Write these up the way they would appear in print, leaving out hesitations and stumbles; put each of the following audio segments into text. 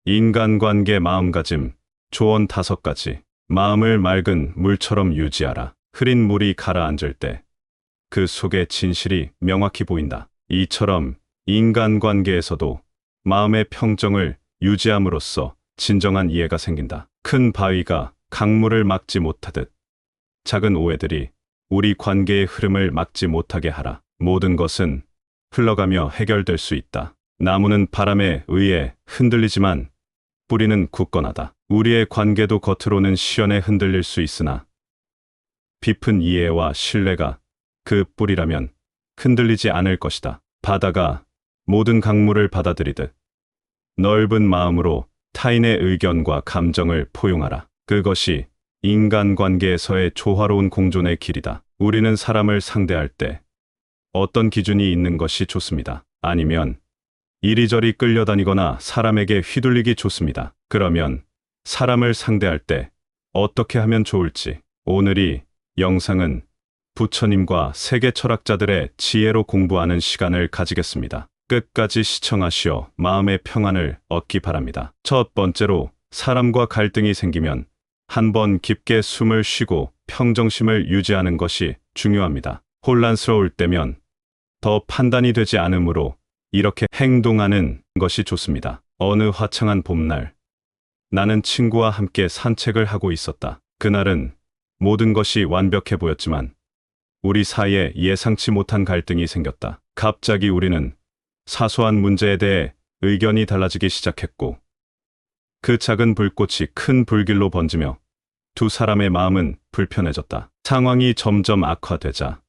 인간관계 마음가짐, 조언 5가지. 마음을 맑은 물처럼 유지하라. 흐린 물이 가라앉을 때 그 속에 진실이 명확히 보인다. 이처럼 인간관계에서도 마음의 평정을 유지함으로써 진정한 이해가 생긴다. 큰 바위가 강물을 막지 못하듯 작은 오해들이 우리 관계의 흐름을 막지 못하게 하라. 모든 것은 흘러가며 해결될 수 있다. 나무는 바람에 의해 흔들리지만 뿌리는 굳건하다. 우리의 관계도 겉으로는 시연에 흔들릴 수 있으나 깊은 이해와 신뢰가 그 뿌리라면 흔들리지 않을 것이다. 바다가 모든 강물을 받아들이듯 넓은 마음으로 타인의 의견과 감정을 포용하라. 그것이 인간관계에서의 조화로운 공존의 길이다. 우리는 사람을 상대할 때 어떤 기준이 있는 것이 좋습니다. 아니면 이리저리 끌려다니거나 사람에게 휘둘리기 좋습니다. 그러면 사람을 상대할 때 어떻게 하면 좋을지, 오늘 이 영상은 부처님과 세계 철학자들의 지혜로 공부하는 시간을 가지겠습니다. 끝까지 시청하시어 마음의 평안을 얻기 바랍니다. 첫 번째로, 사람과 갈등이 생기면 한번 깊게 숨을 쉬고 평정심을 유지하는 것이 중요합니다. 혼란스러울 때면 더 판단이 되지 않으므로 이렇게 행동하는 것이 좋습니다. 어느 화창한 봄날, 나는 친구와 함께 산책을 하고 있었다. 그날은 모든 것이 완벽해 보였지만 우리 사이에 예상치 못한 갈등이 생겼다. 갑자기 우리는 사소한 문제에 대해 의견이 달라지기 시작했고, 그 작은 불꽃이 큰 불길로 번지며 두 사람의 마음은 불편해졌다. 상황이 점점 악화되자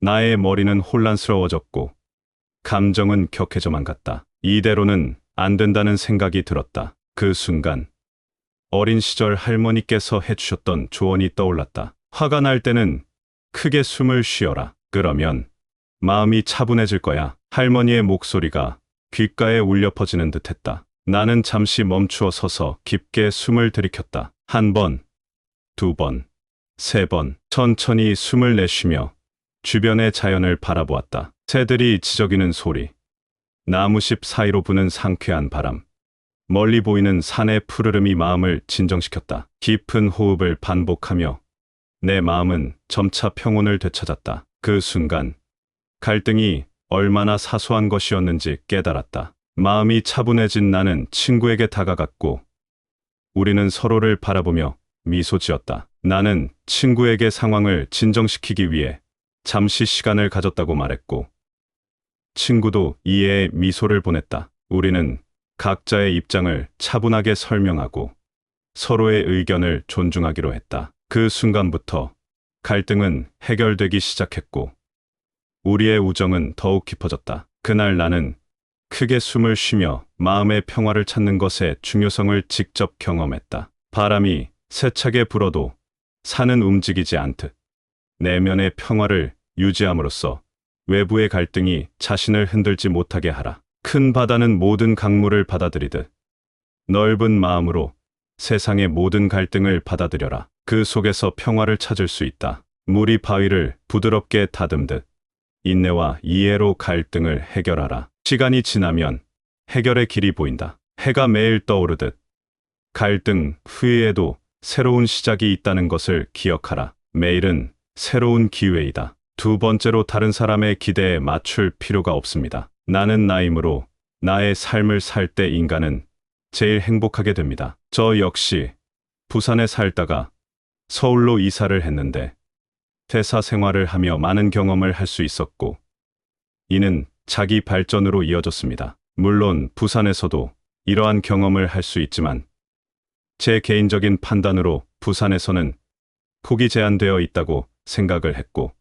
나의 머리는 혼란스러워졌고 감정은 격해져만 갔다. 이대로는 안 된다는 생각이 들었다. 그 순간 어린 시절 할머니께서 해주셨던 조언이 떠올랐다. 화가 날 때는 크게 숨을 쉬어라. 그러면 마음이 차분해질 거야. 할머니의 목소리가 귓가에 울려 퍼지는 듯했다. 나는 잠시 멈추어 서서 깊게 숨을 들이켰다. 1번, 2번, 3번. 천천히 숨을 내쉬며 주변의 자연을 바라보았다. 새들이 지저귀는 소리, 나무잎 사이로 부는 상쾌한 바람, 멀리 보이는 산의 푸르름이 마음을 진정시켰다. 깊은 호흡을 반복하며 내 마음은 점차 평온을 되찾았다. 그 순간 갈등이 얼마나 사소한 것이었는지 깨달았다. 마음이 차분해진 나는 친구에게 다가갔고 우리는 서로를 바라보며 미소 지었다. 나는 친구에게 상황을 진정시키기 위해 잠시 시간을 가졌다고 말했고 친구도 이해의 미소를 보냈다. 우리는 각자의 입장을 차분하게 설명하고 서로의 의견을 존중하기로 했다. 그 순간부터 갈등은 해결되기 시작했고 우리의 우정은 더욱 깊어졌다. 그날 나는 크게 숨을 쉬며 마음의 평화를 찾는 것의 중요성을 직접 경험했다. 바람이 세차게 불어도 산은 움직이지 않듯 내면의 평화를 유지함으로써 외부의 갈등이 자신을 흔들지 못하게 하라. 큰 바다는 모든 강물을 받아들이듯 넓은 마음으로 세상의 모든 갈등을 받아들여라. 그 속에서 평화를 찾을 수 있다. 물이 바위를 부드럽게 다듬듯 인내와 이해로 갈등을 해결하라. 시간이 지나면 해결의 길이 보인다. 해가 매일 떠오르듯 갈등 후에도 새로운 시작이 있다는 것을 기억하라. 매일은 새로운 기회이다. 2번째로, 다른 사람의 기대에 맞출 필요가 없습니다. 나는 나이므로 나의 삶을 살 때 인간은 제일 행복하게 됩니다. 저 역시 부산에 살다가 서울로 이사를 했는데 퇴사 생활을 하며 많은 경험을 할 수 있었고 이는 자기 발전으로 이어졌습니다. 물론 부산에서도 이러한 경험을 할 수 있지만 제 개인적인 판단으로 부산에서는 폭이 제한되어 있다고 생각을 했고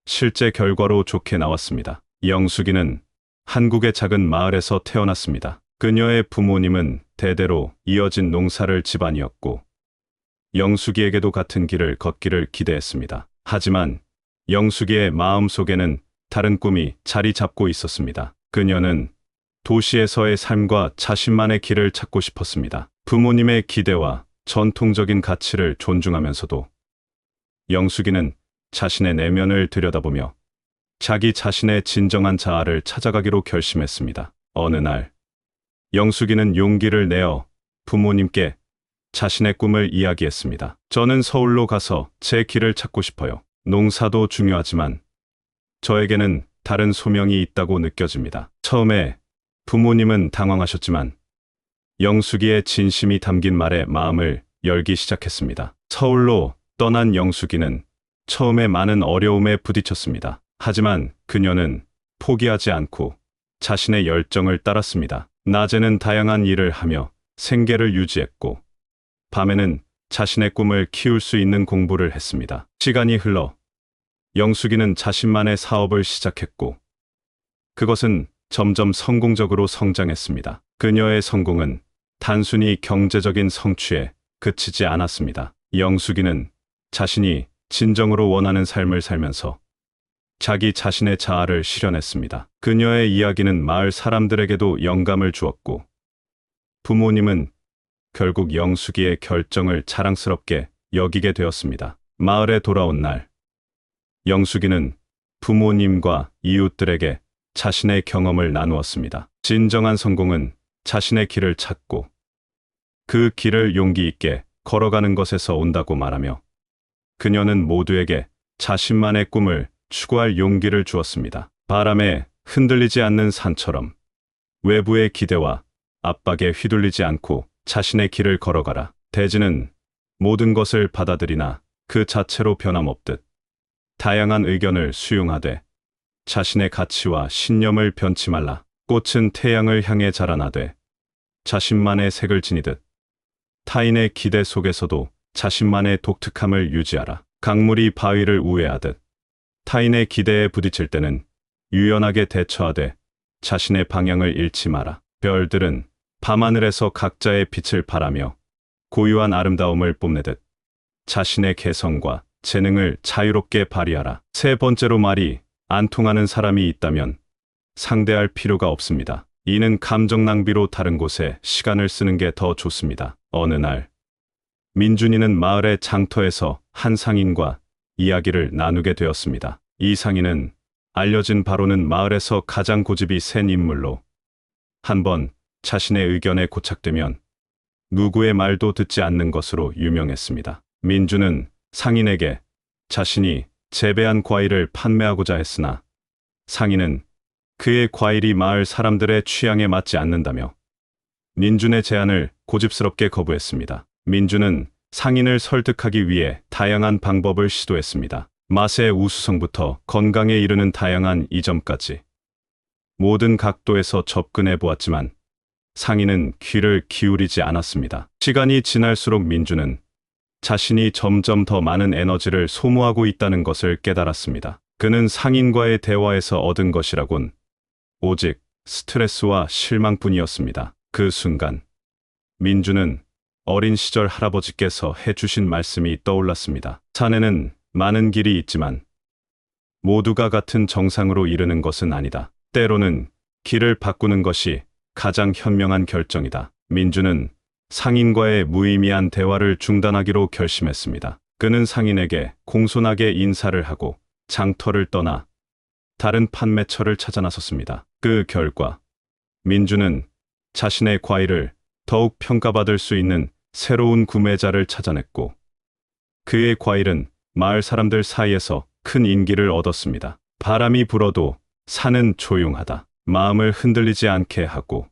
실제 결과로 좋게 나왔습니다. 영숙이는 한국의 작은 마을에서 태어났습니다. 그녀의 부모님은 대대로 이어진 농사를 집안이었고 영숙이에게도 같은 길을 걷기를 기대했습니다. 하지만 영숙이의 마음속에는 다른 꿈이 자리 잡고 있었습니다. 그녀는 도시에서의 삶과 자신만의 길을 찾고 싶었습니다. 부모님의 기대와 전통적인 가치를 존중하면서도 영숙이는 자신의 내면을 들여다보며 자기 자신의 진정한 자아를 찾아가기로 결심했습니다. 어느 날 영숙이는 용기를 내어 부모님께 자신의 꿈을 이야기했습니다. 저는 서울로 가서 제 길을 찾고 싶어요. 농사도 중요하지만 저에게는 다른 소명이 있다고 느껴집니다. 처음에 부모님은 당황하셨지만 영숙이의 진심이 담긴 말에 마음을 열기 시작했습니다. 서울로 떠난 영숙이는 처음에 많은 어려움에 부딪혔습니다. 하지만 그녀는 포기하지 않고 자신의 열정을 따랐습니다. 낮에는 다양한 일을 하며 생계를 유지했고 밤에는 자신의 꿈을 키울 수 있는 공부를 했습니다. 시간이 흘러 영숙이는 자신만의 사업을 시작했고 그것은 점점 성공적으로 성장했습니다. 그녀의 성공은 단순히 경제적인 성취에 그치지 않았습니다. 영숙이는 자신이 진정으로 원하는 삶을 살면서 자기 자신의 자아를 실현했습니다. 그녀의 이야기는 마을 사람들에게도 영감을 주었고 부모님은 결국 영숙이의 결정을 자랑스럽게 여기게 되었습니다. 마을에 돌아온 날, 영숙이는 부모님과 이웃들에게 자신의 경험을 나누었습니다. 진정한 성공은 자신의 길을 찾고 그 길을 용기 있게 걸어가는 것에서 온다고 말하며 그녀는 모두에게 자신만의 꿈을 추구할 용기를 주었습니다. 바람에 흔들리지 않는 산처럼 외부의 기대와 압박에 휘둘리지 않고 자신의 길을 걸어가라. 대지는 모든 것을 받아들이나 그 자체로 변함없듯 다양한 의견을 수용하되 자신의 가치와 신념을 변치 말라. 꽃은 태양을 향해 자라나되 자신만의 색을 지니듯 타인의 기대 속에서도 자신만의 독특함을 유지하라. 강물이 바위를 우회하듯 타인의 기대에 부딪힐 때는 유연하게 대처하되 자신의 방향을 잃지 마라. 별들은 밤하늘에서 각자의 빛을 발하며 고유한 아름다움을 뽐내듯 자신의 개성과 재능을 자유롭게 발휘하라. 세 번째로 말이 안 통하는 사람이 있다면 상대할 필요가 없습니다. 이는 감정 낭비로 다른 곳에 시간을 쓰는 게 더 좋습니다. 어느 날 민준이는 마을의 장터에서 한 상인과 이야기를 나누게 되었습니다. 이 상인은 알려진 바로는 마을에서 가장 고집이 센 인물로 한번 자신의 의견에 고착되면 누구의 말도 듣지 않는 것으로 유명했습니다. 민준은 상인에게 자신이 재배한 과일을 판매하고자 했으나 상인은 그의 과일이 마을 사람들의 취향에 맞지 않는다며 민준의 제안을 고집스럽게 거부했습니다. 민준은 상인을 설득하기 위해 다양한 방법을 시도했습니다. 맛의 우수성부터 건강에 이르는 다양한 이점까지 모든 각도에서 접근해 보았지만 상인은 귀를 기울이지 않았습니다. 시간이 지날수록 민준은 자신이 점점 더 많은 에너지를 소모하고 있다는 것을 깨달았습니다. 그는 상인과의 대화에서 얻은 것이라곤 오직 스트레스와 실망뿐이었습니다. 그 순간 민준은 어린 시절 할아버지께서 해주신 말씀이 떠올랐습니다. 산에는 많은 길이 있지만 모두가 같은 정상으로 이르는 것은 아니다. 때로는 길을 바꾸는 것이 가장 현명한 결정이다. 민준은 상인과의 무의미한 대화를 중단하기로 결심했습니다. 그는 상인에게 공손하게 인사를 하고 장터를 떠나 다른 판매처를 찾아 나섰습니다. 그 결과 민준은 자신의 과일을 더욱 평가받을 수 있는 새로운 구매자를 찾아냈고 그의 과일은 마을 사람들 사이에서 큰 인기를 얻었습니다. 바람이 불어도 산은 조용하다. 마음을 흔들리지 않게 하고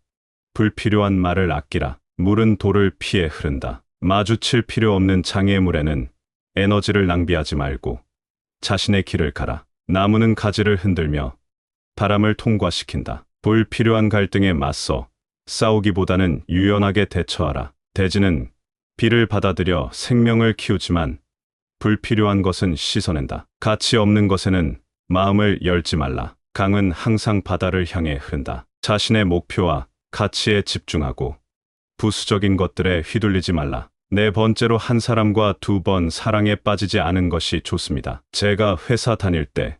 불필요한 말을 아끼라. 물은 돌을 피해 흐른다. 마주칠 필요 없는 장애물에는 에너지를 낭비하지 말고 자신의 길을 가라. 나무는 가지를 흔들며 바람을 통과시킨다. 불필요한 갈등에 맞서 싸우기보다는 유연하게 대처하라. 대지는 비를 받아들여 생명을 키우지만 불필요한 것은 씻어낸다. 가치 없는 것에는 마음을 열지 말라. 강은 항상 바다를 향해 흐른다. 자신의 목표와 가치에 집중하고 부수적인 것들에 휘둘리지 말라. 네 번째로 한 사람과 두 번 사랑에 빠지지 않은 것이 좋습니다. 제가 회사 다닐 때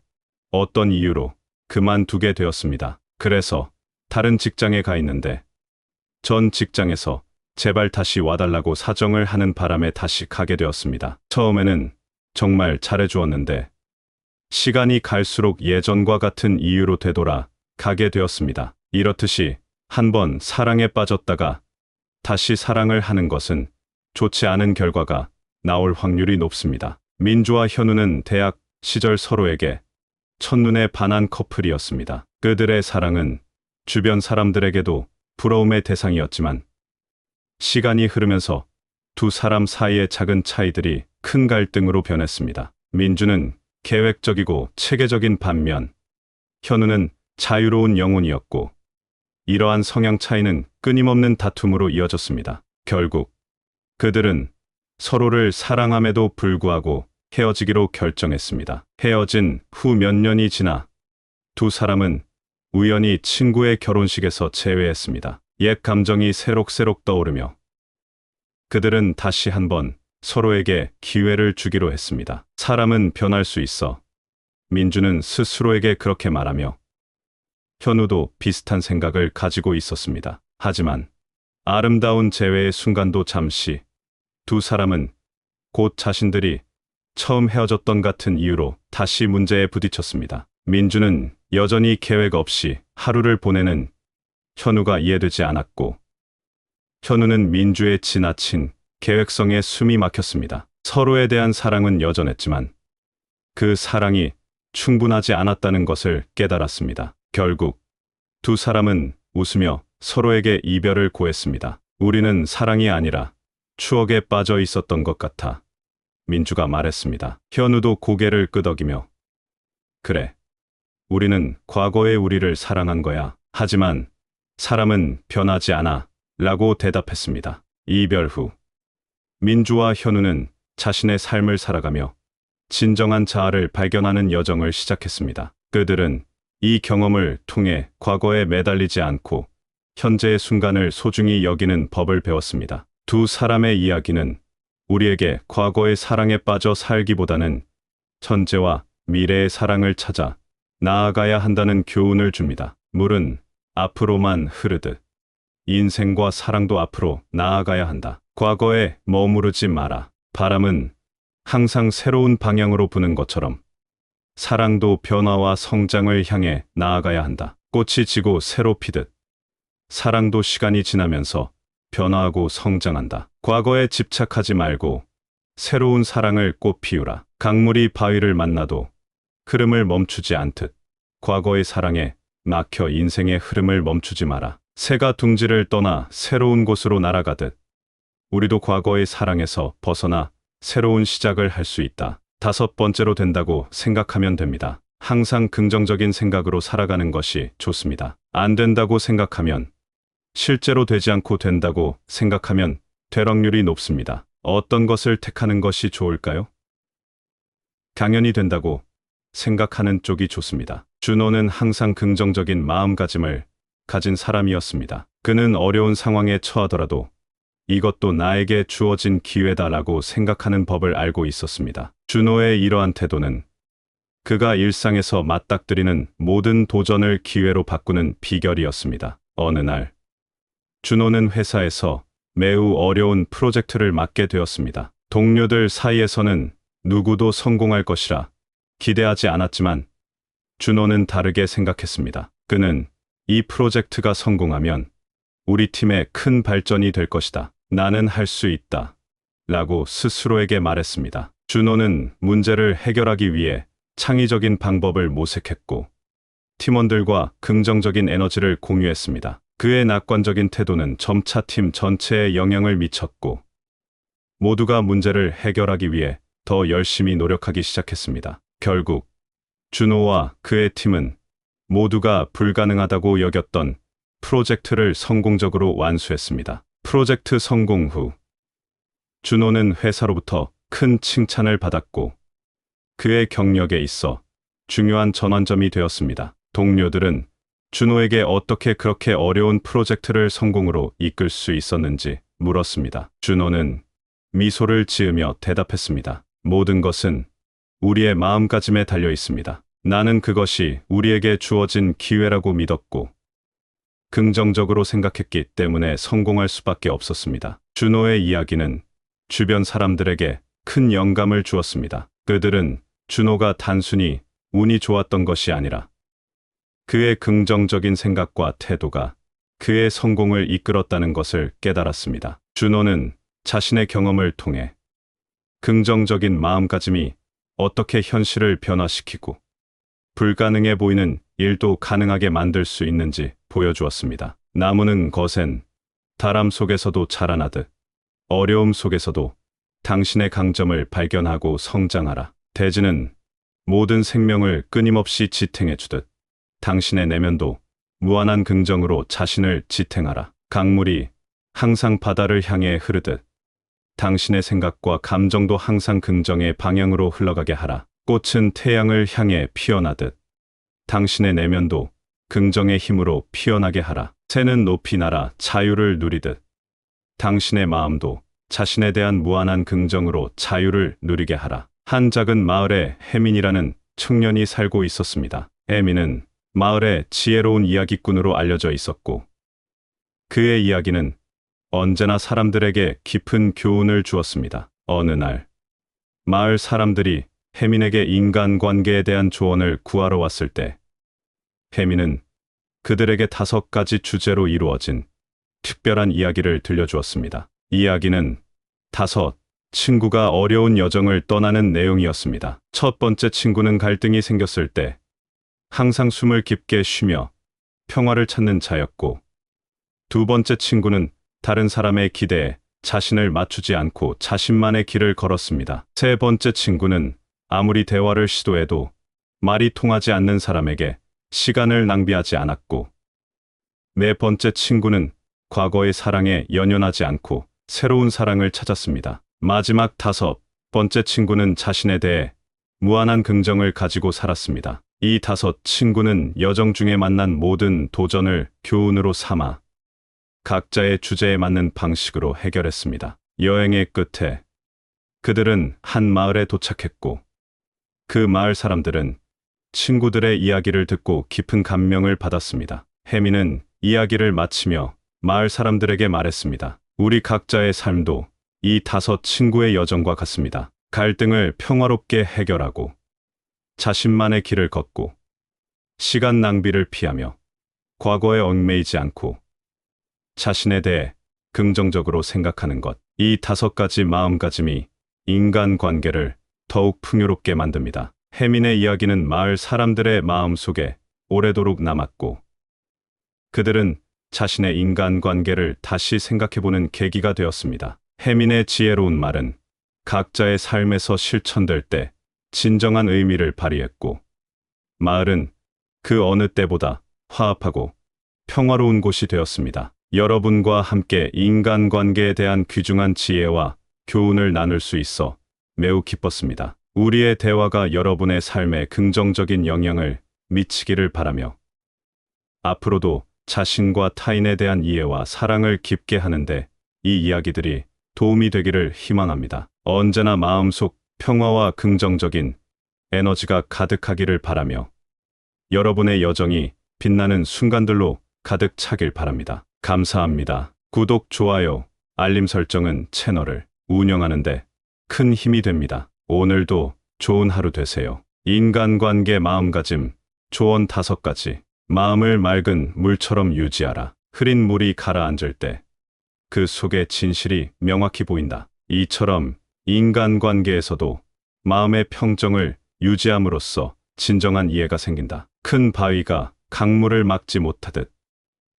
어떤 이유로 그만두게 되었습니다. 그래서 다른 직장에 가 있는데 전 직장에서 제발 다시 와달라고 사정을 하는 바람에 다시 가게 되었습니다. 처음에는 정말 잘해주었는데 시간이 갈수록 예전과 같은 이유로 되돌아 가게 되었습니다. 이렇듯이 한번 사랑에 빠졌다가 다시 사랑을 하는 것은 좋지 않은 결과가 나올 확률이 높습니다. 민주와 현우는 대학 시절 서로에게 첫눈에 반한 커플이었습니다. 그들의 사랑은 주변 사람들에게도 부러움의 대상이었지만 시간이 흐르면서 두 사람 사이의 작은 차이들이 큰 갈등으로 변했습니다. 민주는 계획적이고 체계적인 반면 현우는 자유로운 영혼이었고 이러한 성향 차이는 끊임없는 다툼으로 이어졌습니다. 결국 그들은 서로를 사랑함에도 불구하고 헤어지기로 결정했습니다. 헤어진 후 몇 년이 지나 두 사람은 우연히 친구의 결혼식에서 재회했습니다. 옛 감정이 새록새록 떠오르며 그들은 다시 한번 서로에게 기회를 주기로 했습니다. 사람은 변할 수 있어. 민주는 스스로에게 그렇게 말하며 현우도 비슷한 생각을 가지고 있었습니다. 하지만 아름다운 재회의 순간도 잠시 두 사람은 곧 자신들이 처음 헤어졌던 같은 이유로 다시 문제에 부딪혔습니다. 민주는 여전히 계획 없이 하루를 보내는 현우가 이해되지 않았고 현우는 민주의 지나친 계획성에 숨이 막혔습니다. 서로에 대한 사랑은 여전했지만 그 사랑이 충분하지 않았다는 것을 깨달았습니다. 결국 두 사람은 웃으며 서로에게 이별을 고했습니다. 우리는 사랑이 아니라 추억에 빠져 있었던 것 같아. 민주가 말했습니다. 현우도 고개를 끄덕이며 그래. 우리는 과거의 우리를 사랑한 거야. 하지만 사람은 변하지 않아. 라고 대답했습니다. 이별 후 민주와 현우는 자신의 삶을 살아가며 진정한 자아를 발견하는 여정을 시작했습니다. 그들은 이 경험을 통해 과거에 매달리지 않고 현재의 순간을 소중히 여기는 법을 배웠습니다. 두 사람의 이야기는 우리에게 과거의 사랑에 빠져 살기보다는 현재와 미래의 사랑을 찾아 나아가야 한다는 교훈을 줍니다. 물은 앞으로만 흐르듯 인생과 사랑도 앞으로 나아가야 한다. 과거에 머무르지 마라. 바람은 항상 새로운 방향으로 부는 것처럼 사랑도 변화와 성장을 향해 나아가야 한다. 꽃이 지고 새로 피듯 사랑도 시간이 지나면서 변화하고 성장한다. 과거에 집착하지 말고 새로운 사랑을 꽃 피우라. 강물이 바위를 만나도 흐름을 멈추지 않듯 과거의 사랑에 막혀 인생의 흐름을 멈추지 마라. 새가 둥지를 떠나 새로운 곳으로 날아가듯 우리도 과거의 사랑에서 벗어나 새로운 시작을 할 수 있다. 5번째로 된다고 생각하면 됩니다. 항상 긍정적인 생각으로 살아가는 것이 좋습니다. 안 된다고 생각하면 실제로 되지 않고 된다고 생각하면 될 확률이 높습니다. 어떤 것을 택하는 것이 좋을까요? 당연히 된다고 생각하는 쪽이 좋습니다. 준호는 항상 긍정적인 마음가짐을 가진 사람이었습니다. 그는 어려운 상황에 처하더라도 이것도 나에게 주어진 기회다라고 생각하는 법을 알고 있었습니다. 준호의 이러한 태도는 그가 일상에서 맞닥뜨리는 모든 도전을 기회로 바꾸는 비결이었습니다. 어느 날 준호는 회사에서 매우 어려운 프로젝트를 맡게 되었습니다. 동료들 사이에서는 누구도 성공할 것이라 기대하지 않았지만 준호는 다르게 생각했습니다. 그는 이 프로젝트가 성공하면 우리 팀의 큰 발전이 될 것이다. 나는 할 수 있다. 라고 스스로에게 말했습니다. 준호는 문제를 해결하기 위해 창의적인 방법을 모색했고 팀원들과 긍정적인 에너지를 공유했습니다. 그의 낙관적인 태도는 점차 팀 전체에 영향을 미쳤고 모두가 문제를 해결하기 위해 더 열심히 노력하기 시작했습니다. 결국 준호와 그의 팀은 모두가 불가능하다고 여겼던 프로젝트를 성공적으로 완수했습니다. 프로젝트 성공 후 준호는 회사로부터 큰 칭찬을 받았고 그의 경력에 있어 중요한 전환점이 되었습니다. 동료들은 준호에게 어떻게 그렇게 어려운 프로젝트를 성공으로 이끌 수 있었는지 물었습니다. 준호는 미소를 지으며 대답했습니다. 모든 것은 우리의 마음가짐에 달려 있습니다. 나는 그것이 우리에게 주어진 기회라고 믿었고 긍정적으로 생각했기 때문에 성공할 수밖에 없었습니다. 준호의 이야기는 주변 사람들에게 큰 영감을 주었습니다. 그들은 준호가 단순히 운이 좋았던 것이 아니라 그의 긍정적인 생각과 태도가 그의 성공을 이끌었다는 것을 깨달았습니다. 준호는 자신의 경험을 통해 긍정적인 마음가짐이 어떻게 현실을 변화시키고 불가능해 보이는 일도 가능하게 만들 수 있는지 보여주었습니다. 나무는 거센 바람 속에서도 자라나듯 어려움 속에서도 당신의 강점을 발견하고 성장하라. 대지는 모든 생명을 끊임없이 지탱해 주듯 당신의 내면도 무한한 긍정으로 자신을 지탱하라. 강물이 항상 바다를 향해 흐르듯 당신의 생각과 감정도 항상 긍정의 방향으로 흘러가게 하라. 꽃은 태양을 향해 피어나듯 당신의 내면도 긍정의 힘으로 피어나게 하라. 새는 높이 날아 자유를 누리듯 당신의 마음도 자신에 대한 무한한 긍정으로 자유를 누리게 하라. 한 작은 마을에 혜민이라는 청년이 살고 있었습니다. 혜민은 마을의 지혜로운 이야기꾼으로 알려져 있었고 그의 이야기는 언제나 사람들에게 깊은 교훈을 주었습니다. 어느 날 마을 사람들이 혜민에게 인간관계에 대한 조언을 구하러 왔을 때 혜민은 그들에게 5가지 주제로 이루어진 특별한 이야기를 들려주었습니다. 이야기는 5 친구가 어려운 여정을 떠나는 내용이었습니다. 첫 번째 친구는 갈등이 생겼을 때 항상 숨을 깊게 쉬며 평화를 찾는 자였고, 두 번째 친구는 다른 사람의 기대에 자신을 맞추지 않고 자신만의 길을 걸었습니다. 세 번째 친구는 아무리 대화를 시도해도 말이 통하지 않는 사람에게 시간을 낭비하지 않았고, 네 번째 친구는 과거의 사랑에 연연하지 않고 새로운 사랑을 찾았습니다. 마지막 5번째 친구는 자신에 대해 무한한 긍정을 가지고 살았습니다. 이 5 친구는 여정 중에 만난 모든 도전을 교훈으로 삼아 각자의 주제에 맞는 방식으로 해결했습니다. 여행의 끝에 그들은 한 마을에 도착했고, 그 마을 사람들은 친구들의 이야기를 듣고 깊은 감명을 받았습니다. 혜민은 이야기를 마치며 마을 사람들에게 말했습니다. 우리 각자의 삶도 이 5 친구의 여정과 같습니다. 갈등을 평화롭게 해결하고 자신만의 길을 걷고 시간 낭비를 피하며 과거에 얽매이지 않고 자신에 대해 긍정적으로 생각하는 것. 이 5가지 마음가짐이 인간관계를 더욱 풍요롭게 만듭니다. 혜민의 이야기는 마을 사람들의 마음속에 오래도록 남았고, 그들은 자신의 인간관계를 다시 생각해보는 계기가 되었습니다. 혜민의 지혜로운 말은 각자의 삶에서 실천될 때 진정한 의미를 발휘했고, 마을은 그 어느 때보다 화합하고 평화로운 곳이 되었습니다. 여러분과 함께 인간관계에 대한 귀중한 지혜와 교훈을 나눌 수 있어 매우 기뻤습니다. 우리의 대화가 여러분의 삶에 긍정적인 영향을 미치기를 바라며, 앞으로도 자신과 타인에 대한 이해와 사랑을 깊게 하는데 이 이야기들이 도움이 되기를 희망합니다. 언제나 마음속 평화와 긍정적인 에너지가 가득하기를 바라며, 여러분의 여정이 빛나는 순간들로 가득 차길 바랍니다. 감사합니다. 구독, 좋아요, 알림 설정은 채널을 운영하는데 큰 힘이 됩니다. 오늘도 좋은 하루 되세요. 인간관계 마음가짐 조언 5가지. 마음을 맑은 물처럼 유지하라. 흐린 물이 가라앉을 때 그 속에 진실이 명확히 보인다. 이처럼 인간관계에서도 마음의 평정을 유지함으로써 진정한 이해가 생긴다. 큰 바위가 강물을 막지 못하듯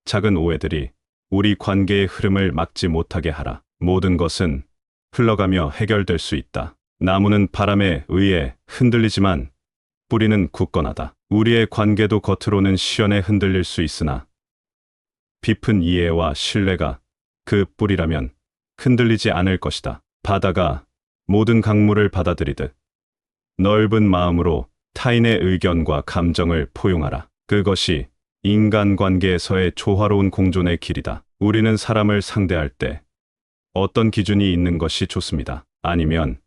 작은 오해들이 우리 관계의 흐름을 막지 못하게 하라. 모든 것은 흘러가며 해결될 수 있다. 나무는 바람에 의해 흔들리지만 뿌리는 굳건하다. 우리의 관계도 겉으로는 시연에 흔들릴 수 있으나 깊은 이해와 신뢰가 그 뿌리라면 흔들리지 않을 것이다. 바다가 모든 강물을 받아들이듯 넓은 마음으로 타인의 의견과 감정을 포용하라. 그것이 인간관계에서의 조화로운 공존의 길이다. 우리는 사람을 상대할 때 어떤 기준이 있는 것이 좋습니다. 아니면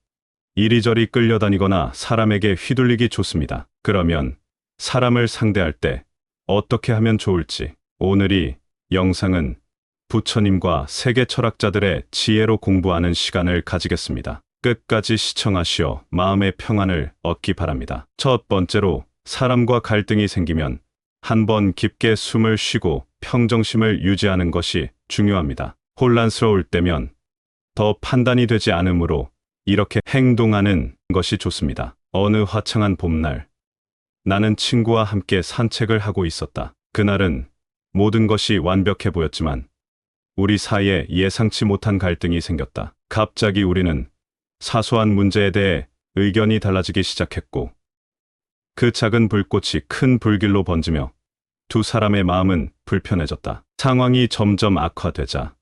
이리저리 끌려다니거나 사람에게 휘둘리기 좋습니다. 그러면 사람을 상대할 때 어떻게 하면 좋을지, 오늘 이 영상은 부처님과 세계 철학자들의 지혜로 공부하는 시간을 가지겠습니다. 끝까지 시청하시어 마음의 평안을 얻기 바랍니다. 첫 번째로, 사람과 갈등이 생기면 한번 깊게 숨을 쉬고 평정심을 유지하는 것이 중요합니다. 혼란스러울 때면 더 판단이 되지 않으므로 이렇게 행동하는 것이 좋습니다. 어느 화창한 봄날, 나는 친구와 함께 산책을 하고 있었다. 그날은 모든 것이 완벽해 보였지만 우리 사이에 예상치 못한 갈등이 생겼다. 갑자기 우리는 사소한 문제에 대해 의견이 달라지기 시작했고 그 작은 불꽃이 큰 불길로 번지며 두 사람의 마음은 불편해졌다. 상황이 점점 악화되자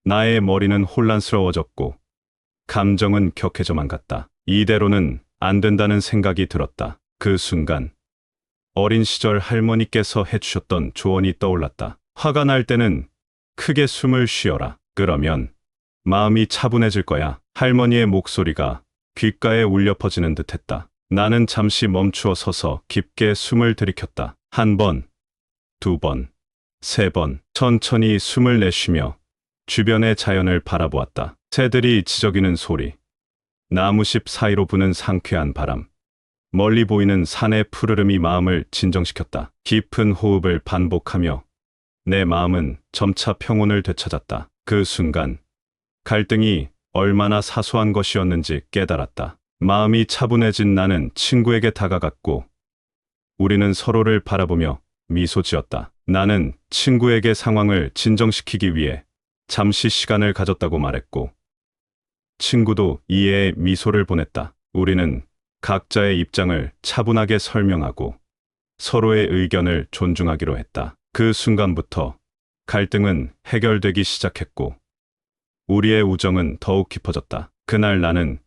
나의 머리는 혼란스러워졌고 감정은 격해져만 갔다. 이대로는 안 된다는 생각이 들었다. 그 순간 어린 시절 할머니께서 해주셨던 조언이 떠올랐다. 화가 날 때는 크게 숨을 쉬어라. 그러면 마음이 차분해질 거야. 할머니의 목소리가 귓가에 울려 퍼지는 듯했다. 나는 잠시 멈추어 서서 깊게 숨을 들이켰다. 한 번, 두 번, 세 번. 천천히 숨을 내쉬며 주변의 자연을 바라보았다. 새들이 지저귀는 소리, 나무십 사이로 부는 상쾌한 바람, 멀리 보이는 산의 푸르름이 마음을 진정시켰다. 깊은 호흡을 반복하며 내 마음은 점차 평온을 되찾았다. 그 순간 갈등이 얼마나 사소한 것이었는지 깨달았다. 마음이 차분해진 나는 친구에게 다가갔고 우리는 서로를 바라보며 미소 지었다. 나는 친구에게 상황을 진정시키기 위해 잠시 시간을 가졌다고 말했고 친구도 이해의 미소를 보냈다. 우리는 각자의 입장을 차분하게 설명하고 서로의 의견을 존중하기로 했다. 그 순간부터 갈등은 해결되기 시작했고 우리의 우정은 더욱 깊어졌다. 그날 나는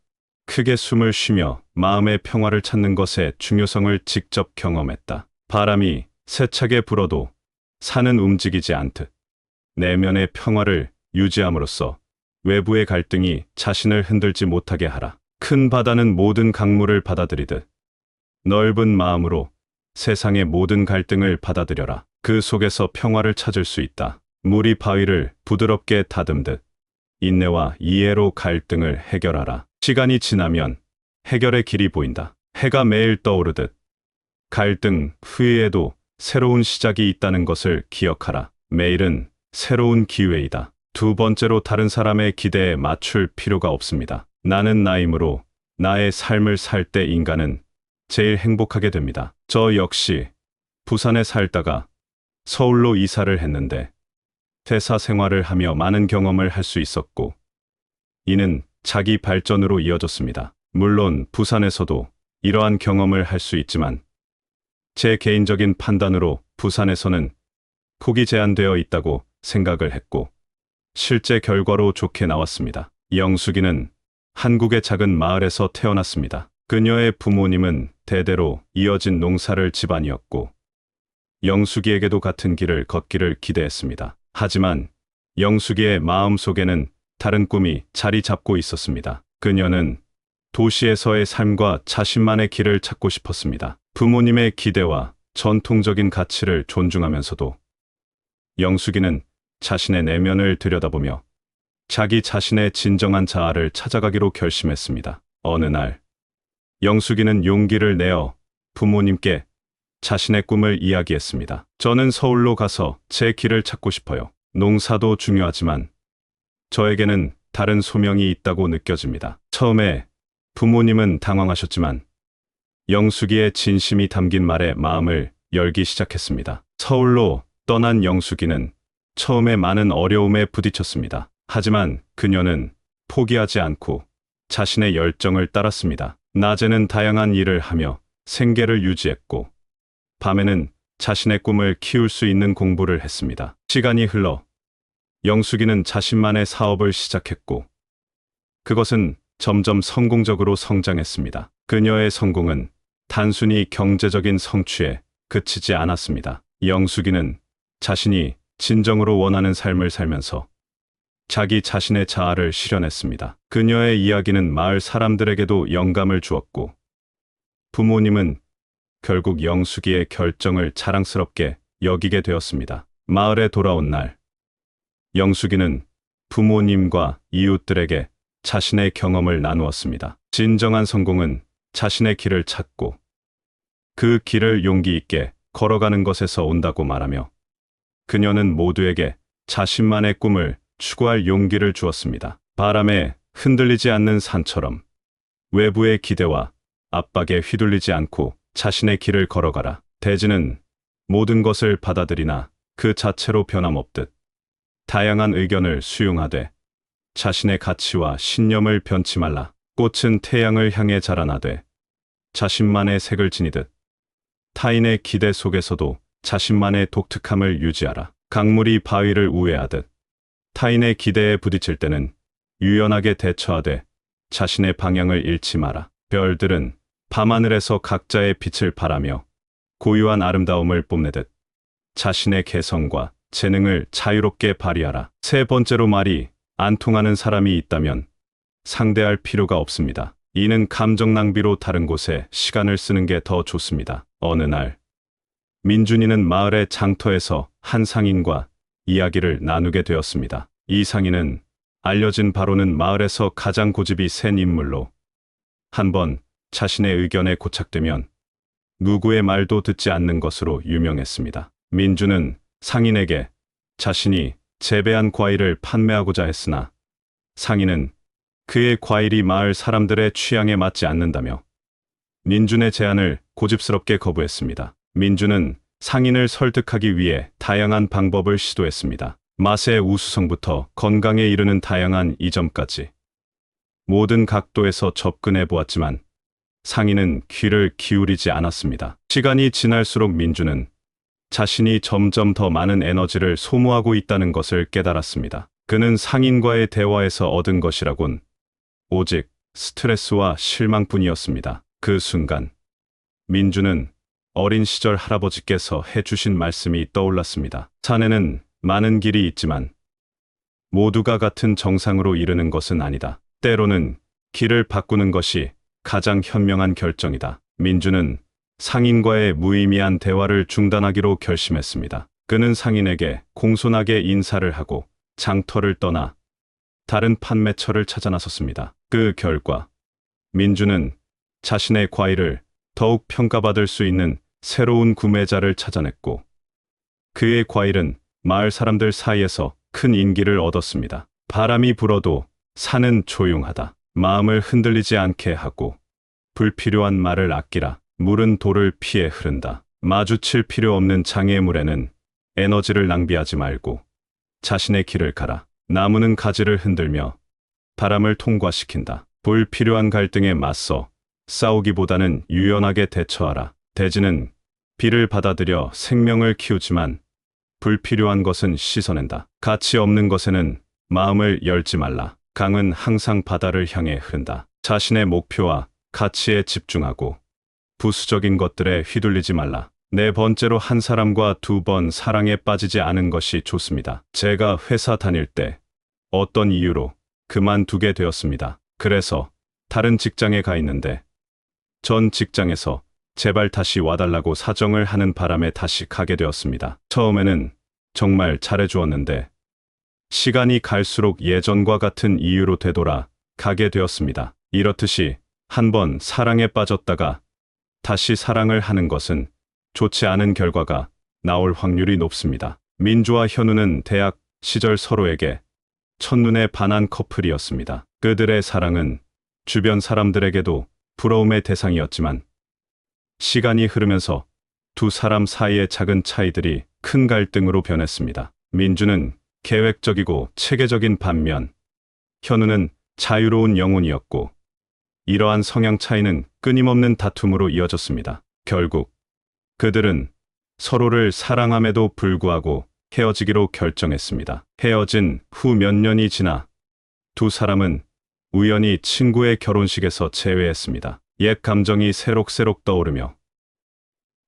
크게 숨을 쉬며 마음의 평화를 찾는 것의 중요성을 직접 경험했다. 바람이 세차게 불어도 산은 움직이지 않듯 내면의 평화를 유지함으로써 외부의 갈등이 자신을 흔들지 못하게 하라. 큰 바다는 모든 강물을 받아들이듯 넓은 마음으로 세상의 모든 갈등을 받아들여라. 그 속에서 평화를 찾을 수 있다. 물이 바위를 부드럽게 다듬듯 인내와 이해로 갈등을 해결하라. 시간이 지나면 해결의 길이 보인다. 해가 매일 떠오르듯 갈등 후에도 새로운 시작이 있다는 것을 기억하라. 매일은 새로운 기회이다. 두 번째로, 다른 사람의 기대에 맞출 필요가 없습니다. 나는 나이므로 나의 삶을 살 때 인간은 제일 행복하게 됩니다. 저 역시 부산에 살다가 서울로 이사를 했는데 회사 생활을 하며 많은 경험을 할 수 있었고 이는 자기 발전으로 이어졌습니다. 물론 부산에서도 이러한 경험을 할 수 있지만 제 개인적인 판단으로 부산에서는 폭이 제한되어 있다고 생각을 했고 실제 결과로 좋게 나왔습니다. 영숙이는 한국의 작은 마을에서 태어났습니다. 그녀의 부모님은 대대로 이어진 농사를 집안이었고 영숙이에게도 같은 길을 걷기를 기대했습니다. 하지만 영숙이의 마음속에는 다른 꿈이 자리 잡고 있었습니다. 그녀는 도시에서의 삶과 자신만의 길을 찾고 싶었습니다. 부모님의 기대와 전통적인 가치를 존중하면서도 영숙이는 자신의 내면을 들여다보며 자기 자신의 진정한 자아를 찾아가기로 결심했습니다. 어느 날 영숙이는 용기를 내어 부모님께 자신의 꿈을 이야기했습니다. 저는 서울로 가서 제 길을 찾고 싶어요. 농사도 중요하지만 저에게는 다른 소명이 있다고 느껴집니다. 처음에 부모님은 당황하셨지만 영숙이의 진심이 담긴 말에 마음을 열기 시작했습니다. 서울로 떠난 영숙이는 처음에 많은 어려움에 부딪혔습니다. 하지만 그녀는 포기하지 않고 자신의 열정을 따랐습니다. 낮에는 다양한 일을 하며 생계를 유지했고 밤에는 자신의 꿈을 키울 수 있는 공부를 했습니다. 시간이 흘러 영숙이는 자신만의 사업을 시작했고 그것은 점점 성공적으로 성장했습니다. 그녀의 성공은 단순히 경제적인 성취에 그치지 않았습니다. 영숙이는 자신이 진정으로 원하는 삶을 살면서 자기 자신의 자아를 실현했습니다. 그녀의 이야기는 마을 사람들에게도 영감을 주었고 부모님은 결국 영숙이의 결정을 자랑스럽게 여기게 되었습니다. 마을에 돌아온 날 영숙이는 부모님과 이웃들에게 자신의 경험을 나누었습니다. 진정한 성공은 자신의 길을 찾고 그 길을 용기 있게 걸어가는 것에서 온다고 말하며 그녀는 모두에게 자신만의 꿈을 추구할 용기를 주었습니다. 바람에 흔들리지 않는 산처럼 외부의 기대와 압박에 휘둘리지 않고 자신의 길을 걸어가라. 대지는 모든 것을 받아들이나 그 자체로 변함없듯 다양한 의견을 수용하되 자신의 가치와 신념을 변치 말라. 꽃은 태양을 향해 자라나되 자신만의 색을 지니듯 타인의 기대 속에서도 자신만의 독특함을 유지하라. 강물이 바위를 우회하듯 타인의 기대에 부딪힐 때는 유연하게 대처하되 자신의 방향을 잃지 마라. 별들은 밤하늘에서 각자의 빛을 발하며 고유한 아름다움을 뽐내듯 자신의 개성과 재능을 자유롭게 발휘하라. 세 번째로 말이 안 통하는 사람이 있다면 상대할 필요가 없습니다. 이는 감정 낭비로 다른 곳에 시간을 쓰는 게 더 좋습니다. 어느 날 민준이는 마을의 장터에서 한 상인과 이야기를 나누게 되었습니다. 이 상인은 알려진 바로는 마을에서 가장 고집이 센 인물로 한번 자신의 의견에 고착되면 누구의 말도 듣지 않는 것으로 유명했습니다. 민준은 상인에게 자신이 재배한 과일을 판매하고자 했으나 상인은 그의 과일이 마을 사람들의 취향에 맞지 않는다며 민준의 제안을 고집스럽게 거부했습니다. 민준은 상인을 설득하기 위해 다양한 방법을 시도했습니다. 맛의 우수성부터 건강에 이르는 다양한 이점까지 모든 각도에서 접근해 보았지만 상인은 귀를 기울이지 않았습니다. 시간이 지날수록 민준은 자신이 점점 더 많은 에너지를 소모하고 있다는 것을 깨달았습니다. 그는 상인과의 대화에서 얻은 것이라곤 오직 스트레스와 실망뿐이었습니다. 그 순간 민준은 어린 시절 할아버지께서 해주신 말씀이 떠올랐습니다. 산에는 많은 길이 있지만 모두가 같은 정상으로 이르는 것은 아니다. 때로는 길을 바꾸는 것이 가장 현명한 결정이다. 민준은 상인과의 무의미한 대화를 중단하기로 결심했습니다. 그는 상인에게 공손하게 인사를 하고 장터를 떠나 다른 판매처를 찾아 나섰습니다. 그 결과 민준은 자신의 과일을 더욱 평가받을 수 있는 새로운 구매자를 찾아냈고 그의 과일은 마을 사람들 사이에서 큰 인기를 얻었습니다. 바람이 불어도 산은 조용하다. 마음을 흔들리지 않게 하고 불필요한 말을 아끼라. 물은 돌을 피해 흐른다. 마주칠 필요 없는 장애물에는 에너지를 낭비하지 말고 자신의 길을 가라. 나무는 가지를 흔들며 바람을 통과시킨다. 불필요한 갈등에 맞서 싸우기보다는 유연하게 대처하라. 대지는 비를 받아들여 생명을 키우지만 불필요한 것은 씻어낸다. 가치 없는 것에는 마음을 열지 말라. 강은 항상 바다를 향해 흐른다. 자신의 목표와 가치에 집중하고 부수적인 것들에 휘둘리지 말라. 네 번째로 한 사람과 두 번 사랑에 빠지지 않은 것이 좋습니다. 제가 회사 다닐 때 어떤 이유로 그만두게 되었습니다. 그래서 다른 직장에 가 있는데 전 직장에서 제발 다시 와달라고 사정을 하는 바람에 다시 가게 되었습니다. 처음에는 정말 잘해주었는데 시간이 갈수록 예전과 같은 이유로 되돌아 가게 되었습니다. 이렇듯이 한번 사랑에 빠졌다가 다시 사랑을 하는 것은 좋지 않은 결과가 나올 확률이 높습니다. 민주와 현우는 대학 시절 서로에게 첫눈에 반한 커플이었습니다. 그들의 사랑은 주변 사람들에게도 부러움의 대상이었지만 시간이 흐르면서 두 사람 사이의 작은 차이들이 큰 갈등으로 변했습니다. 민주는 계획적이고 체계적인 반면 현우는 자유로운 영혼이었고 이러한 성향 차이는 끊임없는 다툼으로 이어졌습니다. 결국 그들은 서로를 사랑함에도 불구하고 헤어지기로 결정했습니다. 헤어진 후 몇 년이 지나 두 사람은 우연히 친구의 결혼식에서 재회했습니다. 옛 감정이 새록새록 떠오르며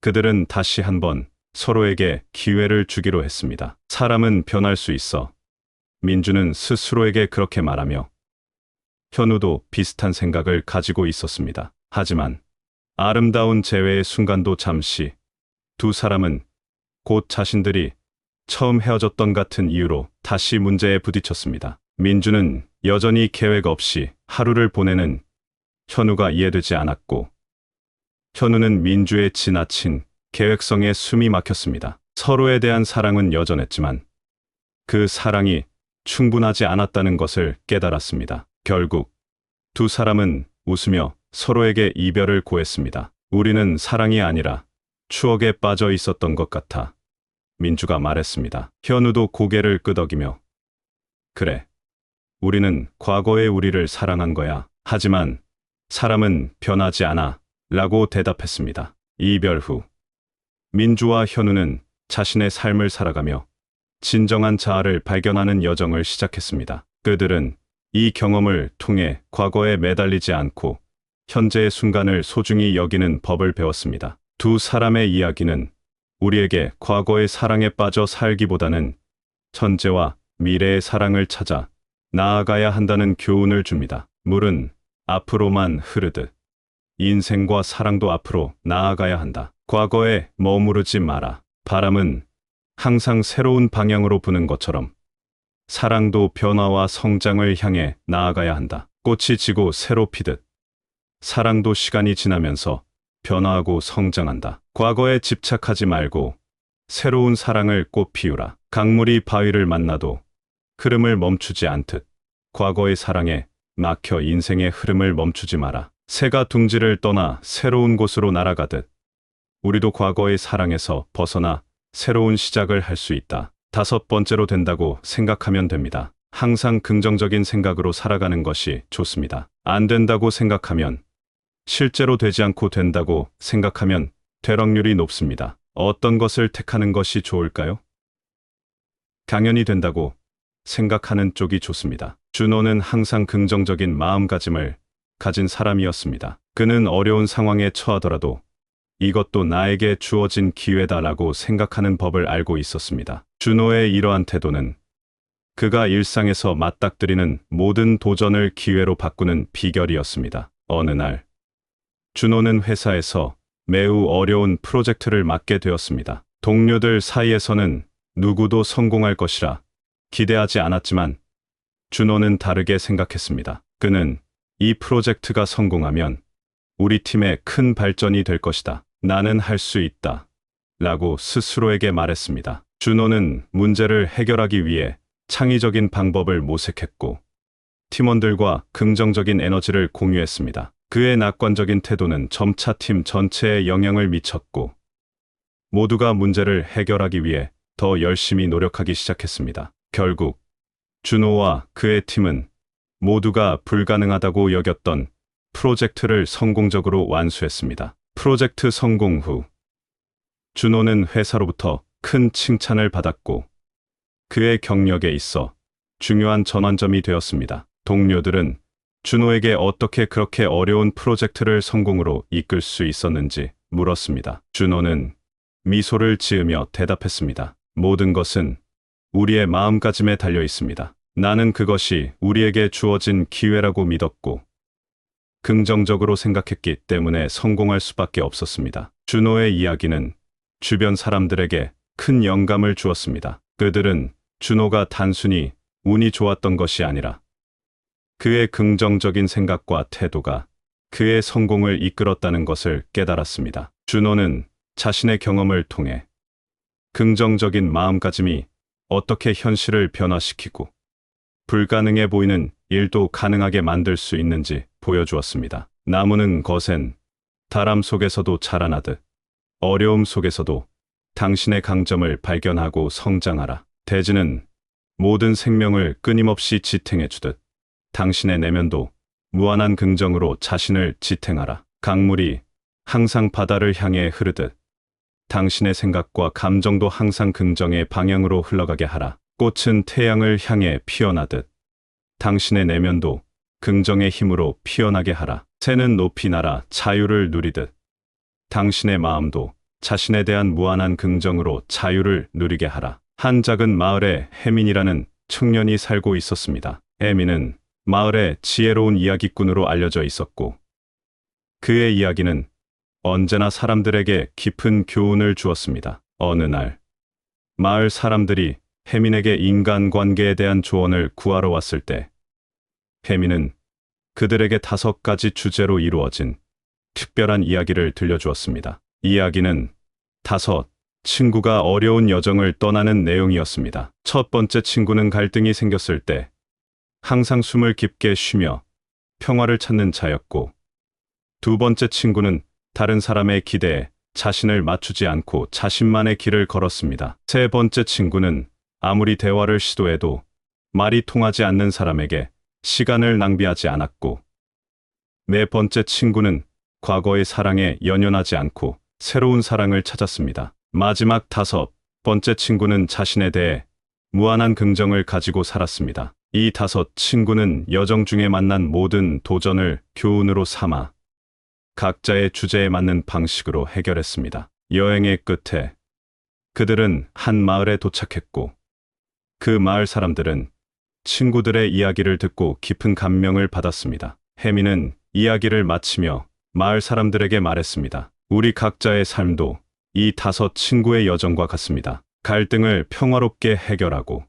그들은 다시 한번 서로에게 기회를 주기로 했습니다. 사람은 변할 수 있어. 민주는 스스로에게 그렇게 말하며 현우도 비슷한 생각을 가지고 있었습니다. 하지만 아름다운 재회의 순간도 잠시 두 사람은 곧 자신들이 처음 헤어졌던 같은 이유로 다시 문제에 부딪혔습니다. 민주는 여전히 계획 없이 하루를 보내는 현우가 이해되지 않았고 현우는 민주의 지나친 계획성에 숨이 막혔습니다. 서로에 대한 사랑은 여전했지만 그 사랑이 충분하지 않았다는 것을 깨달았습니다. 결국 두 사람은 웃으며 서로에게 이별을 고했습니다. 우리는 사랑이 아니라 추억에 빠져 있었던 것 같아. 민주가 말했습니다. 현우도 고개를 끄덕이며 그래. 우리는 과거의 우리를 사랑한 거야. 하지만 사람은 변하지 않아. 라고 대답했습니다. 이별 후 민주와 현우는 자신의 삶을 살아가며 진정한 자아를 발견하는 여정을 시작했습니다. 그들은 이 경험을 통해 과거에 매달리지 않고 현재의 순간을 소중히 여기는 법을 배웠습니다. 두 사람의 이야기는 우리에게 과거의 사랑에 빠져 살기보다는 현재와 미래의 사랑을 찾아 나아가야 한다는 교훈을 줍니다. 물은 앞으로만 흐르듯 인생과 사랑도 앞으로 나아가야 한다. 과거에 머무르지 마라. 바람은 항상 새로운 방향으로 부는 것처럼 사랑도 변화와 성장을 향해 나아가야 한다. 꽃이 지고 새로 피듯 사랑도 시간이 지나면서 변화하고 성장한다. 과거에 집착하지 말고 새로운 사랑을 꽃 피우라. 강물이 바위를 만나도 흐름을 멈추지 않듯 과거의 사랑에 막혀 인생의 흐름을 멈추지 마라. 새가 둥지를 떠나 새로운 곳으로 날아가듯 우리도 과거의 사랑에서 벗어나 새로운 시작을 할 수 있다. 5번째로 된다고 생각하면 됩니다. 항상 긍정적인 생각으로 살아가는 것이 좋습니다. 안 된다고 생각하면 실제로 되지 않고 된다고 생각하면 될 확률이 높습니다. 어떤 것을 택하는 것이 좋을까요? 당연히 된다고 생각하는 쪽이 좋습니다. 준호는 항상 긍정적인 마음가짐을 가진 사람이었습니다. 그는 어려운 상황에 처하더라도 이것도 나에게 주어진 기회다라고 생각하는 법을 알고 있었습니다. 준호의 이러한 태도는 그가 일상에서 맞닥뜨리는 모든 도전을 기회로 바꾸는 비결이었습니다. 어느 날 준호는 회사에서 매우 어려운 프로젝트를 맡게 되었습니다. 동료들 사이에서는 누구도 성공할 것이라 기대하지 않았지만 준호는 다르게 생각했습니다. 그는 이 프로젝트가 성공하면 우리 팀의 큰 발전이 될 것이다. 나는 할 수 있다. 라고 스스로에게 말했습니다. 준호는 문제를 해결하기 위해 창의적인 방법을 모색했고 팀원들과 긍정적인 에너지를 공유했습니다. 그의 낙관적인 태도는 점차 팀 전체에 영향을 미쳤고 모두가 문제를 해결하기 위해 더 열심히 노력하기 시작했습니다. 결국 준호와 그의 팀은 모두가 불가능하다고 여겼던 프로젝트를 성공적으로 완수했습니다. 프로젝트 성공 후 준호는 회사로부터 큰 칭찬을 받았고 그의 경력에 있어 중요한 전환점이 되었습니다. 동료들은 준호에게 어떻게 그렇게 어려운 프로젝트를 성공으로 이끌 수 있었는지 물었습니다. 준호는 미소를 지으며 대답했습니다. 모든 것은 우리의 마음가짐에 달려 있습니다. 나는 그것이 우리에게 주어진 기회라고 믿었고 긍정적으로 생각했기 때문에 성공할 수밖에 없었습니다. 준호의 이야기는 주변 사람들에게 큰 영감을 주었습니다. 그들은 준호가 단순히 운이 좋았던 것이 아니라 그의 긍정적인 생각과 태도가 그의 성공을 이끌었다는 것을 깨달았습니다. 준호는 자신의 경험을 통해 긍정적인 마음가짐이 어떻게 현실을 변화시키고 불가능해 보이는 일도 가능하게 만들 수 있는지 보여주었습니다. 나무는 거센 바람 속에서도 자라나듯 어려움 속에서도 당신의 강점을 발견하고 성장하라. 대지는 모든 생명을 끊임없이 지탱해주듯 당신의 내면도 무한한 긍정으로 자신을 지탱하라. 강물이 항상 바다를 향해 흐르듯 당신의 생각과 감정도 항상 긍정의 방향으로 흘러가게 하라. 꽃은 태양을 향해 피어나듯 당신의 내면도 긍정의 힘으로 피어나게 하라. 새는 높이 날아 자유를 누리듯 당신의 마음도 자신에 대한 무한한 긍정으로 자유를 누리게 하라. 한 작은 마을에 혜민이라는 청년이 살고 있었습니다. 혜민은 마을의 지혜로운 이야기꾼으로 알려져 있었고 그의 이야기는 언제나 사람들에게 깊은 교훈을 주었습니다. 어느 날 마을 사람들이 혜민에게 인간관계에 대한 조언을 구하러 왔을 때 혜민은 그들에게 5가지 주제로 이루어진 특별한 이야기를 들려주었습니다. 이야기는 5 친구가 어려운 여정을 떠나는 내용이었습니다. 첫 번째 친구는 갈등이 생겼을 때 항상 숨을 깊게 쉬며 평화를 찾는 자였고, 두 번째 친구는 다른 사람의 기대에 자신을 맞추지 않고 자신만의 길을 걸었습니다. 세 번째 친구는 아무리 대화를 시도해도 말이 통하지 않는 사람에게 시간을 낭비하지 않았고, 네 번째 친구는 과거의 사랑에 연연하지 않고 새로운 사랑을 찾았습니다. 마지막 다섯 번째 친구는 자신에 대해 무한한 긍정을 가지고 살았습니다. 이 다섯 친구는 여정 중에 만난 모든 도전을 교훈으로 삼아 각자의 주제에 맞는 방식으로 해결했습니다. 여행의 끝에 그들은 한 마을에 도착했고, 그 마을 사람들은 친구들의 이야기를 듣고 깊은 감명을 받았습니다. 혜미는 이야기를 마치며 마을 사람들에게 말했습니다. 우리 각자의 삶도 이 다섯 친구의 여정과 같습니다. 갈등을 평화롭게 해결하고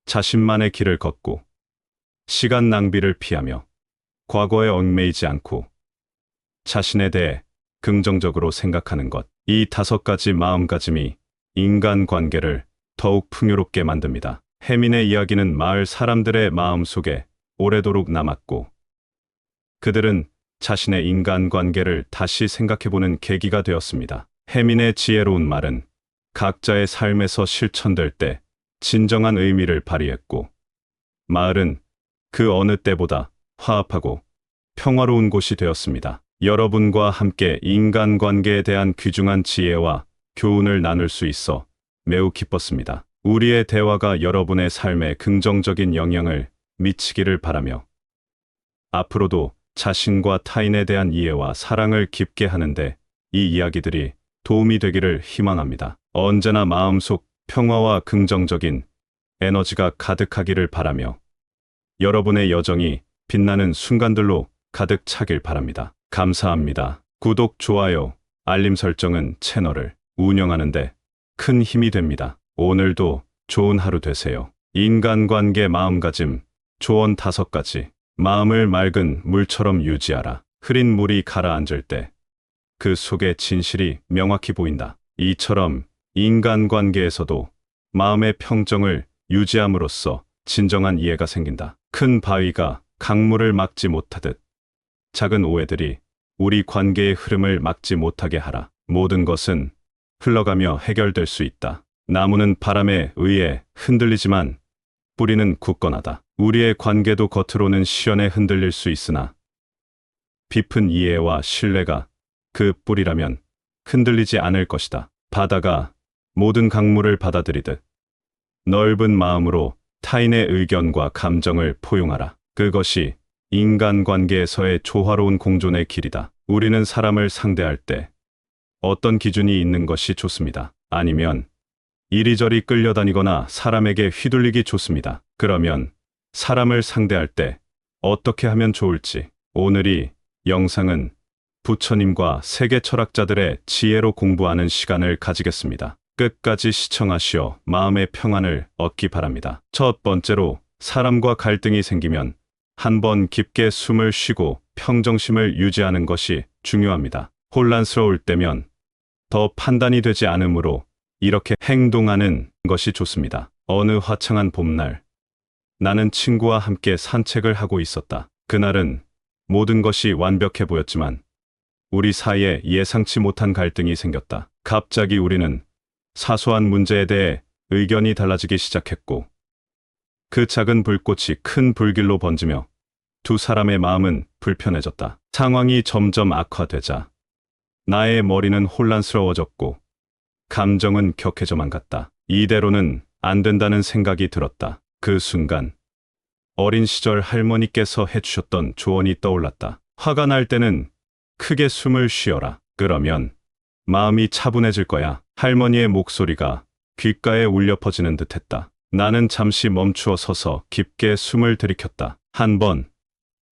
자신만의 길을 걷고 시간 낭비를 피하며 과거에 얽매이지 않고 자신에 대해 긍정적으로 생각하는 것. 이 다섯 가지 마음가짐이 인간 관계를 더욱 풍요롭게 만듭니다. 혜민의 이야기는 마을 사람들의 마음 속에 오래도록 남았고, 그들은 자신의 인간관계를 다시 생각해보는 계기가 되었습니다. 혜민의 지혜로운 말은 각자의 삶에서 실천될 때 진정한 의미를 발휘했고, 마을은 그 어느 때보다 화합하고 평화로운 곳이 되었습니다. 여러분과 함께 인간관계에 대한 귀중한 지혜와 교훈을 나눌 수 있어 매우 기뻤습니다. 우리의 대화가 여러분의 삶에 긍정적인 영향을 미치기를 바라며, 앞으로도 자신과 타인에 대한 이해와 사랑을 깊게 하는데 이 이야기들이 도움이 되기를 희망합니다. 언제나 마음속 평화와 긍정적인 에너지가 가득하기를 바라며, 여러분의 여정이 빛나는 순간들로 가득 차길 바랍니다. 감사합니다. 구독, 좋아요, 알림 설정은 채널을 운영하는데 큰 힘이 됩니다. 오늘도 좋은 하루 되세요. 인간관계 마음가짐 조언 5가지. 마음을 맑은 물처럼 유지하라. 흐린 물이 가라앉을 때 그 속에 진실이 명확히 보인다. 이처럼 인간관계에서도 마음의 평정을 유지함으로써 진정한 이해가 생긴다. 큰 바위가 강물을 막지 못하듯 작은 오해들이 우리 관계의 흐름을 막지 못하게 하라. 모든 것은 흘러가며 해결될 수 있다. 나무는 바람에 의해 흔들리지만 뿌리는 굳건하다. 우리의 관계도 겉으로는 시련에 흔들릴 수 있으나 깊은 이해와 신뢰가 그 뿌리라면 흔들리지 않을 것이다. 바다가 모든 강물을 받아들이듯 넓은 마음으로 타인의 의견과 감정을 포용하라. 그것이 인간관계에서의 조화로운 공존의 길이다. 우리는 사람을 상대할 때 어떤 기준이 있는 것이 좋습니다. 아니면 이리저리 끌려다니거나 사람에게 휘둘리기 좋습니다. 그러면 사람을 상대할 때 어떻게 하면 좋을지, 오늘 영상은 부처님과 세계 철학자들의 지혜로 공부하는 시간을 가지겠습니다. 끝까지 시청하시어 마음의 평안을 얻기 바랍니다. 첫 번째로, 사람과 갈등이 생기면 한번 깊게 숨을 쉬고 평정심을 유지하는 것이 중요합니다. 혼란스러울 때면 더 판단이 되지 않으므로 이렇게 행동하는 것이 좋습니다. 어느 화창한 봄날, 나는 친구와 함께 산책을 하고 있었다. 그날은 모든 것이 완벽해 보였지만 우리 사이에 예상치 못한 갈등이 생겼다. 갑자기 우리는 사소한 문제에 대해 의견이 달라지기 시작했고, 그 작은 불꽃이 큰 불길로 번지며 두 사람의 마음은 불편해졌다. 상황이 점점 악화되자 나의 머리는 혼란스러워졌고 감정은 격해져만 갔다. 이대로는 안 된다는 생각이 들었다. 그 순간 어린 시절 할머니께서 해주셨던 조언이 떠올랐다. 화가 날 때는 크게 숨을 쉬어라. 그러면 마음이 차분해질 거야. 할머니의 목소리가 귓가에 울려 퍼지는 듯했다. 나는 잠시 멈추어 서서 깊게 숨을 들이켰다. 1번,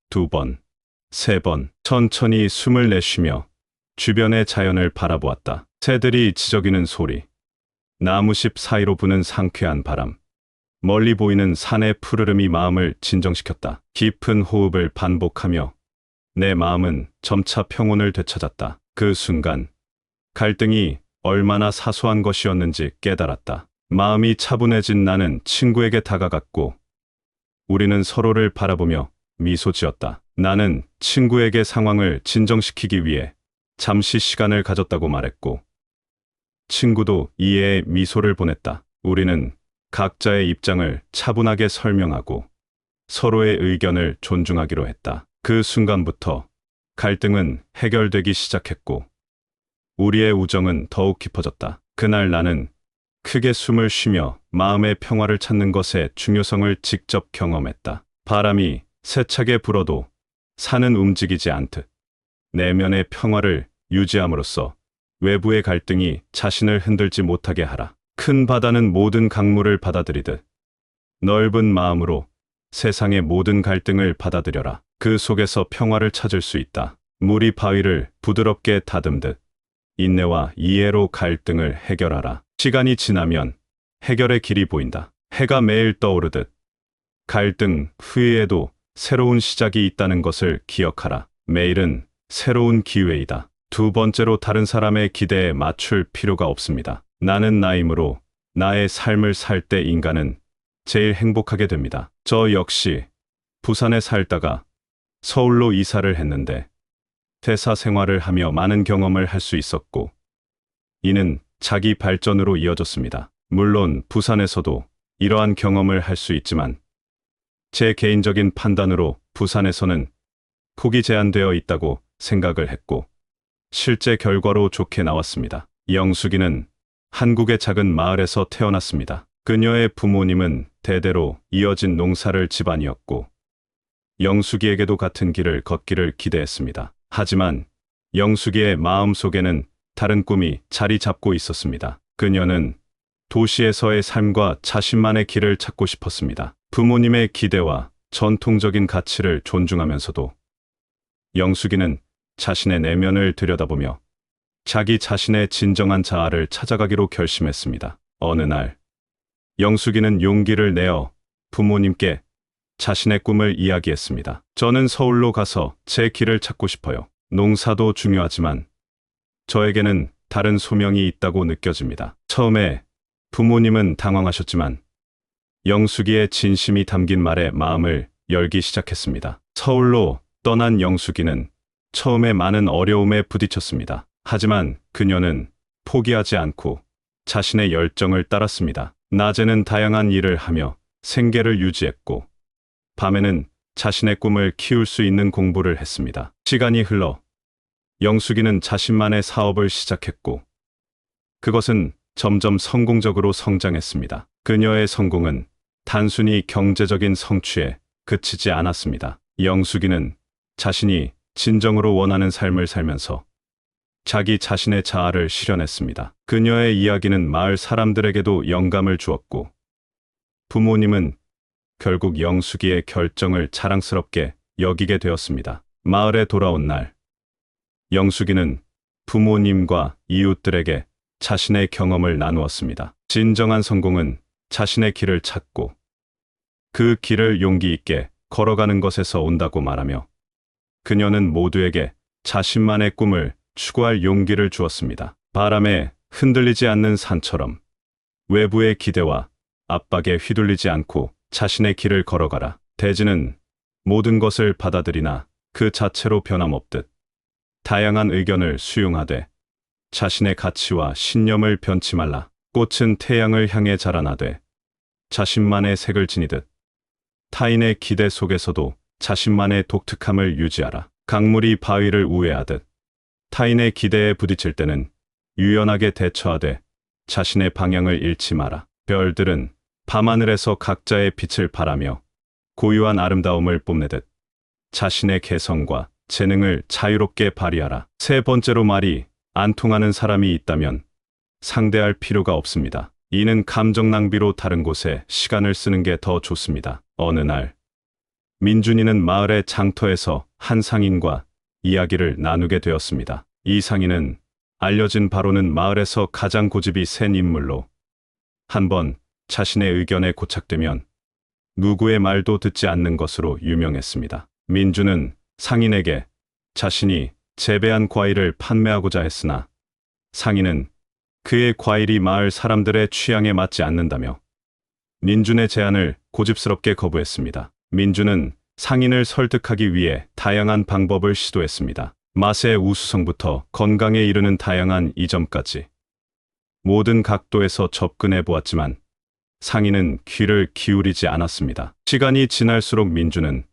2번, 3번. 천천히 숨을 내쉬며 주변의 자연을 바라보았다. 새들이 지저귀는 소리, 나무십 사이로 부는 상쾌한 바람, 멀리 보이는 산의 푸르름이 마음을 진정시켰다. 깊은 호흡을 반복하며 내 마음은 점차 평온을 되찾았다. 그 순간 갈등이 얼마나 사소한 것이었는지 깨달았다. 마음이 차분해진 나는 친구에게 다가갔고 우리는 서로를 바라보며 미소 지었다. 나는 친구에게 상황을 진정시키기 위해 잠시 시간을 가졌다고 말했고 친구도 이해의 미소를 보냈다. 우리는 각자의 입장을 차분하게 설명하고 서로의 의견을 존중하기로 했다. 그 순간부터 갈등은 해결되기 시작했고 우리의 우정은 더욱 깊어졌다. 그날 나는 크게 숨을 쉬며 마음의 평화를 찾는 것의 중요성을 직접 경험했다. 바람이 세차게 불어도 산은 움직이지 않듯 내면의 평화를 유지함으로써 외부의 갈등이 자신을 흔들지 못하게 하라. 큰 바다는 모든 강물을 받아들이듯 넓은 마음으로 세상의 모든 갈등을 받아들여라. 그 속에서 평화를 찾을 수 있다. 물이 바위를 부드럽게 다듬듯 인내와 이해로 갈등을 해결하라. 시간이 지나면 해결의 길이 보인다. 해가 매일 떠오르듯 갈등 후에도 새로운 시작이 있다는 것을 기억하라. 매일은 새로운 기회이다. 두 번째로, 다른 사람의 기대에 맞출 필요가 없습니다. 나는 나이므로 나의 삶을 살 때 인간은 제일 행복하게 됩니다. 저 역시 부산에 살다가 서울로 이사를 했는데 회사 생활을 하며 많은 경험을 할 수 있었고 이는 자기 발전으로 이어졌습니다. 물론 부산에서도 이러한 경험을 할 수 있지만 제 개인적인 판단으로 부산에서는 폭이 제한되어 있다고 생각을 했고 실제 결과로 좋게 나왔습니다. 영숙이는 한국의 작은 마을에서 태어났습니다. 그녀의 부모님은 대대로 이어진 농사를 집안이었고 영숙이에게도 같은 길을 걷기를 기대했습니다. 하지만 영숙이의 마음속에는 다른 꿈이 자리 잡고 있었습니다. 그녀는 도시에서의 삶과 자신만의 길을 찾고 싶었습니다. 부모님의 기대와 전통적인 가치를 존중하면서도 영숙이는 자신의 내면을 들여다보며 자기 자신의 진정한 자아를 찾아가기로 결심했습니다. 어느 날 영숙이는 용기를 내어 부모님께 자신의 꿈을 이야기했습니다. 저는 서울로 가서 제 길을 찾고 싶어요. 농사도 중요하지만 저에게는 다른 소명이 있다고 느껴집니다. 처음에 부모님은 당황하셨지만 영숙이의 진심이 담긴 말에 마음을 열기 시작했습니다. 서울로 떠난 영숙이는 처음에 많은 어려움에 부딪혔습니다. 하지만 그녀는 포기하지 않고 자신의 열정을 따랐습니다. 낮에는 다양한 일을 하며 생계를 유지했고 밤에는 자신의 꿈을 키울 수 있는 공부를 했습니다. 시간이 흘러 영숙이는 자신만의 사업을 시작했고 그것은 점점 성공적으로 성장했습니다. 그녀의 성공은 단순히 경제적인 성취에 그치지 않았습니다. 영숙이는 자신이 진정으로 원하는 삶을 살면서 자기 자신의 자아를 실현했습니다. 그녀의 이야기는 마을 사람들에게도 영감을 주었고 부모님은 결국 영숙이의 결정을 자랑스럽게 여기게 되었습니다. 마을에 돌아온 날 영숙이는 부모님과 이웃들에게 자신의 경험을 나누었습니다. 진정한 성공은 자신의 길을 찾고 그 길을 용기 있게 걸어가는 것에서 온다고 말하며 그녀는 모두에게 자신만의 꿈을 추구할 용기를 주었습니다. 바람에 흔들리지 않는 산처럼 외부의 기대와 압박에 휘둘리지 않고 자신의 길을 걸어가라. 대지는 모든 것을 받아들이나 그 자체로 변함없듯 다양한 의견을 수용하되 자신의 가치와 신념을 변치 말라. 꽃은 태양을 향해 자라나되 자신만의 색을 지니듯 타인의 기대 속에서도 자신만의 독특함을 유지하라. 강물이 바위를 우회하듯 타인의 기대에 부딪힐 때는 유연하게 대처하되 자신의 방향을 잃지 마라. 별들은 밤하늘에서 각자의 빛을 발하며 고유한 아름다움을 뽐내듯 자신의 개성과 재능을 자유롭게 발휘하라. 세 번째로, 말이 안 통하는 사람이 있다면 상대할 필요가 없습니다. 이는 감정 낭비로 다른 곳에 시간을 쓰는 게 더 좋습니다. 어느 날 민준이는 마을의 장터에서 한 상인과 이야기를 나누게 되었습니다. 이 상인은 알려진 바로는 마을에서 가장 고집이 센 인물로 한번 자신의 의견에 고착되면 누구의 말도 듣지 않는 것으로 유명했습니다. 민준은 상인에게 자신이 재배한 과일을 판매하고자 했으나 상인은 그의 과일이 마을 사람들의 취향에 맞지 않는다며 민준의 제안을 고집스럽게 거부했습니다. 민준은 상인을 설득하기 위해 다양한 방법을 시도했습니다. 맛의 우수성부터 건강에 이르는 다양한 이점까지 모든 각도에서 접근해 보았지만 상인은 귀를 기울이지 않았습니다. 시간이 지날수록 민준은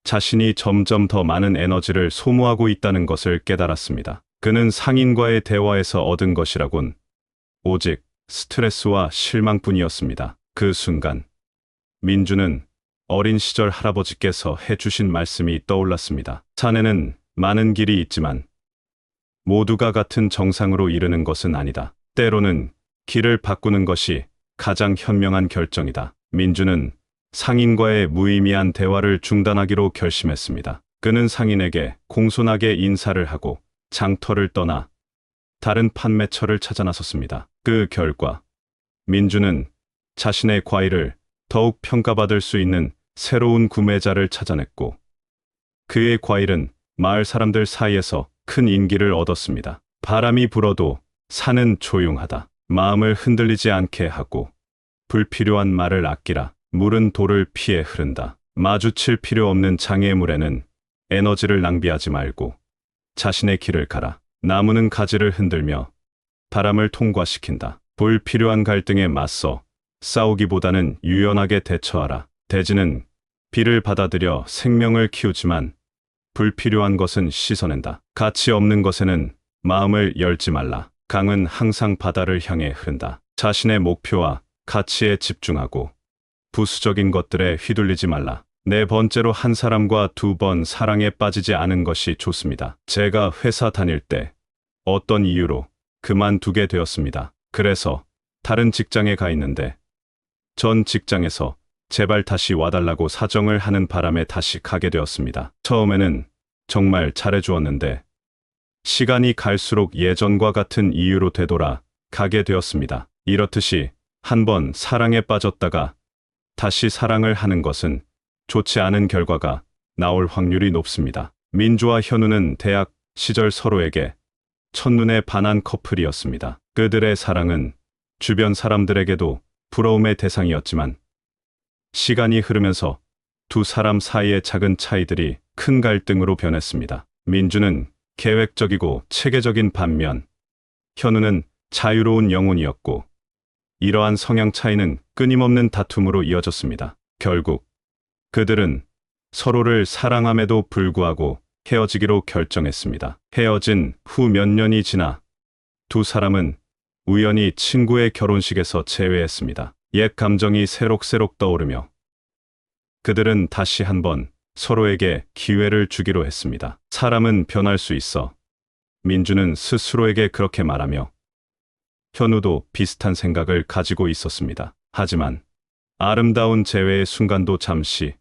자신이 점점 더 많은 에너지를 소모하고 있다는 것을 깨달았습니다. 그는 상인과의 대화에서 얻은 것이라곤 오직 스트레스와 실망뿐이었습니다. 그 순간 민준은 어린 시절 할아버지께서 해주신 말씀이 떠올랐습니다. 산에는 많은 길이 있지만 모두가 같은 정상으로 이르는 것은 아니다. 때로는 길을 바꾸는 것이 가장 현명한 결정이다. 민준은 상인과의 무의미한 대화를 중단하기로 결심했습니다. 그는 상인에게 공손하게 인사를 하고 장터를 떠나 다른 판매처를 찾아 나섰습니다. 그 결과 민준은 자신의 과일을 더욱 평가받을 수 있는 새로운 구매자를 찾아냈고 그의 과일은 마을 사람들 사이에서 큰 인기를 얻었습니다. 바람이 불어도 산은 조용하다. 마음을 흔들리지 않게 하고 불필요한 말을 아끼라. 물은 돌을 피해 흐른다. 마주칠 필요 없는 장애물에는 에너지를 낭비하지 말고 자신의 길을 가라. 나무는 가지를 흔들며 바람을 통과시킨다. 불필요한 갈등에 맞서 싸우기보다는 유연하게 대처하라. 대지는 비를 받아들여 생명을 키우지만 불필요한 것은 씻어낸다. 가치 없는 것에는 마음을 열지 말라. 강은 항상 바다를 향해 흐른다. 자신의 목표와 가치에 집중하고 부수적인 것들에 휘둘리지 말라. 네 번째로 한 사람과 두 번 사랑에 빠지지 않은 것이 좋습니다. 제가 회사 다닐 때 어떤 이유로 그만두게 되었습니다. 그래서 다른 직장에 가 있는데 전 직장에서 제발 다시 와달라고 사정을 하는 바람에 다시 가게 되었습니다. 처음에는 정말 잘해주었는데 시간이 갈수록 예전과 같은 이유로 되돌아 가게 되었습니다. 이렇듯이 한번 사랑에 빠졌다가 다시 사랑을 하는 것은 좋지 않은 결과가 나올 확률이 높습니다. 민주와 현우는 대학 시절 서로에게 첫눈에 반한 커플이었습니다. 그들의 사랑은 주변 사람들에게도 부러움의 대상이었지만 시간이 흐르면서 두 사람 사이의 작은 차이들이 큰 갈등으로 변했습니다. 민주는 계획적이고 체계적인 반면 현우는 자유로운 영혼이었고 이러한 성향 차이는 끊임없는 다툼으로 이어졌습니다. 결국 그들은 서로를 사랑함에도 불구하고 헤어지기로 결정했습니다. 헤어진 후 몇 년이 지나 두 사람은 우연히 친구의 결혼식에서 재회했습니다. 옛 감정이 새록새록 떠오르며 그들은 다시 한번 서로에게 기회를 주기로 했습니다. 사람은 변할 수 있어. 민주는 스스로에게 그렇게 말하며 현우도 비슷한 생각을 가지고 있었습니다. 하지만 아름다운 재회의 순간도 잠시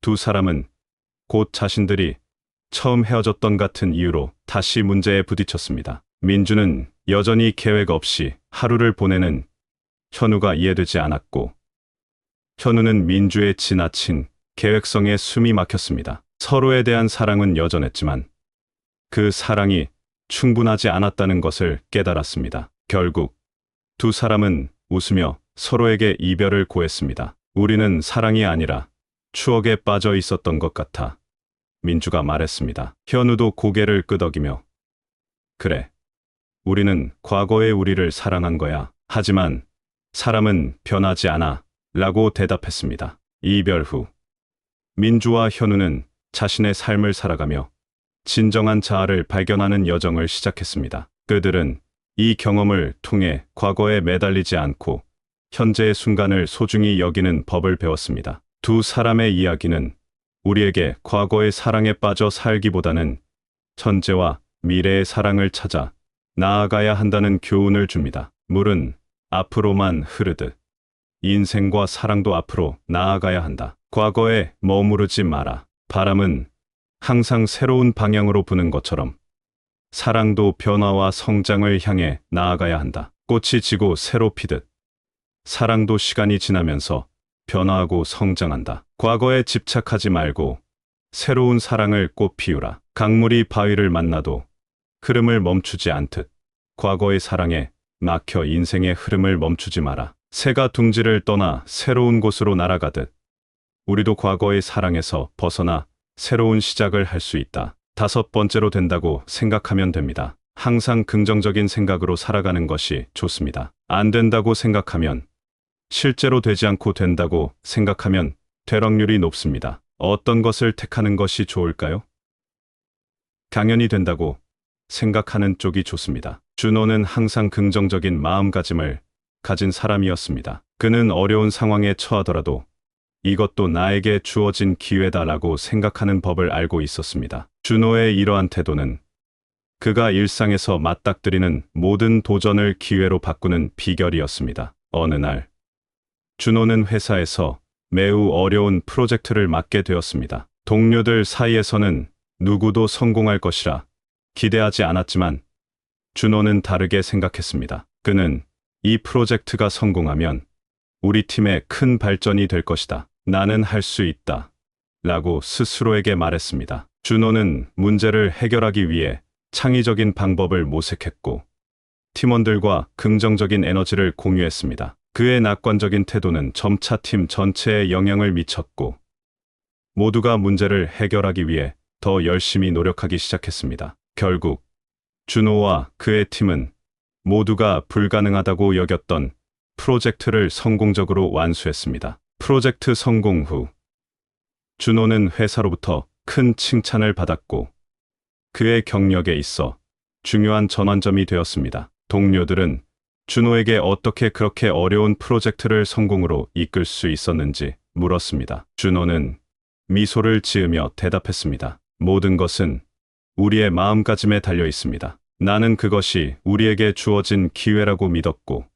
두 사람은 곧 자신들이 처음 헤어졌던 같은 이유로 다시 문제에 부딪혔습니다. 민주는 여전히 계획 없이 하루를 보내는 현우가 이해되지 않았고 현우는 민주의 지나친 계획성에 숨이 막혔습니다. 서로에 대한 사랑은 여전했지만 그 사랑이 충분하지 않았다는 것을 깨달았습니다. 결국 두 사람은 웃으며 서로에게 이별을 고했습니다. 우리는 사랑이 아니라 추억에 빠져 있었던 것 같아. 민주가 말했습니다. 현우도 고개를 끄덕이며 그래. 우리는 과거의 우리를 사랑한 거야. 하지만 사람은 변하지 않아. 라고 대답했습니다. 이별 후 민주와 현우는 자신의 삶을 살아가며 진정한 자아를 발견하는 여정을 시작했습니다. 그들은 이 경험을 통해 과거에 매달리지 않고 현재의 순간을 소중히 여기는 법을 배웠습니다. 두 사람의 이야기는 우리에게 과거의 사랑에 빠져 살기보다는 현재와 미래의 사랑을 찾아 나아가야 한다는 교훈을 줍니다. 물은 앞으로만 흐르듯 인생과 사랑도 앞으로 나아가야 한다. 과거에 머무르지 마라. 바람은 항상 새로운 방향으로 부는 것처럼 사랑도 변화와 성장을 향해 나아가야 한다. 꽃이 지고 새로 피듯 사랑도 시간이 지나면서 변화하고 성장한다. 과거에 집착하지 말고 새로운 사랑을 꽃 피우라. 강물이 바위를 만나도 흐름을 멈추지 않듯 과거의 사랑에 막혀 인생의 흐름을 멈추지 마라. 새가 둥지를 떠나 새로운 곳으로 날아가듯 우리도 과거의 사랑에서 벗어나 새로운 시작을 할 수 있다. 다섯 번째로 된다고 생각하면 됩니다. 항상 긍정적인 생각으로 살아가는 것이 좋습니다. 안 된다고 생각하면, 실제로 되지 않고 된다고 생각하면 될 확률이 높습니다. 어떤 것을 택하는 것이 좋을까요? 당연히 된다고 생각하는 쪽이 좋습니다. 준호는 항상 긍정적인 마음가짐을 가진 사람이었습니다. 그는 어려운 상황에 처하더라도 이것도 나에게 주어진 기회다라고 생각하는 법을 알고 있었습니다. 준호의 이러한 태도는 그가 일상에서 맞닥뜨리는 모든 도전을 기회로 바꾸는 비결이었습니다. 어느 날, 준호는 회사에서 매우 어려운 프로젝트를 맡게 되었습니다. 동료들 사이에서는 누구도 성공할 것이라 기대하지 않았지만 준호는 다르게 생각했습니다. 그는 이 프로젝트가 성공하면 우리 팀의 큰 발전이 될 것이다. 나는 할 수 있다. 라고 스스로에게 말했습니다. 준호는 문제를 해결하기 위해 창의적인 방법을 모색했고 팀원들과 긍정적인 에너지를 공유했습니다. 그의 낙관적인 태도는 점차 팀 전체에 영향을 미쳤고 모두가 문제를 해결하기 위해 더 열심히 노력하기 시작했습니다. 결국 준호와 그의 팀은 모두가 불가능하다고 여겼던 프로젝트를 성공적으로 완수했습니다. 프로젝트 성공 후 준호는 회사로부터 큰 칭찬을 받았고 그의 경력에 있어 중요한 전환점이 되었습니다. 동료들은 준호에게 어떻게 그렇게 어려운 프로젝트를 성공으로 이끌 수 있었는지 물었습니다. 준호는 미소를 지으며 대답했습니다. 모든 것은 우리의 마음가짐에 달려 있습니다. 나는 그것이 우리에게 주어진 기회라고 믿었고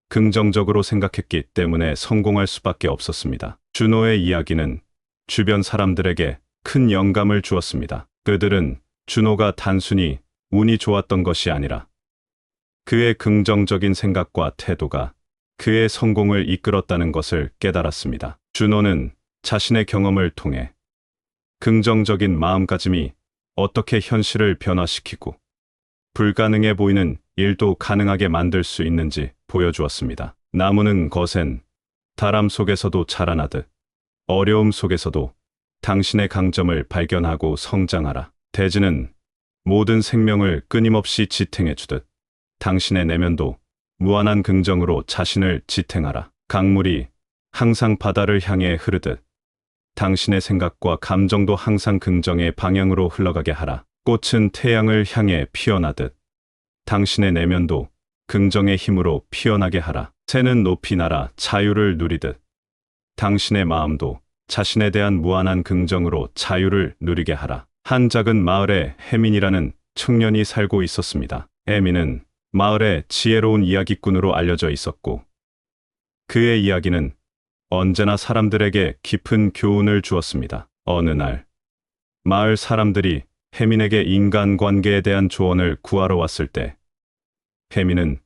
긍정적으로 생각했기 때문에 성공할 수밖에 없었습니다. 준호의 이야기는 주변 사람들에게 큰 영감을 주었습니다. 그들은 준호가 단순히 운이 좋았던 것이 아니라 그의 긍정적인 생각과 태도가 그의 성공을 이끌었다는 것을 깨달았습니다. 준호는 자신의 경험을 통해 긍정적인 마음가짐이 어떻게 현실을 변화시키고 불가능해 보이는 일도 가능하게 만들 수 있는지 보여주었습니다. 나무는 거센 바람 속에서도 자라나듯 어려움 속에서도 당신의 강점을 발견하고 성장하라. 대지는 모든 생명을 끊임없이 지탱해주듯 당신의 내면도 무한한 긍정으로 자신을 지탱하라. 강물이 항상 바다를 향해 흐르듯 당신의 생각과 감정도 항상 긍정의 방향으로 흘러가게 하라. 꽃은 태양을 향해 피어나듯 당신의 내면도 긍정의 힘으로 피어나게 하라. 새는 높이 날아 자유를 누리듯 당신의 마음도 자신에 대한 무한한 긍정으로 자유를 누리게 하라. 한 작은 마을에 혜민이라는 청년이 살고 있었습니다. 혜민은 마을의 지혜로운 이야기꾼으로 알려져 있었고 그의 이야기는 언제나 사람들에게 깊은 교훈을 주었습니다. 어느 날 마을 사람들이 혜민에게 인간관계에 대한 조언을 구하러 왔을 때 혜민은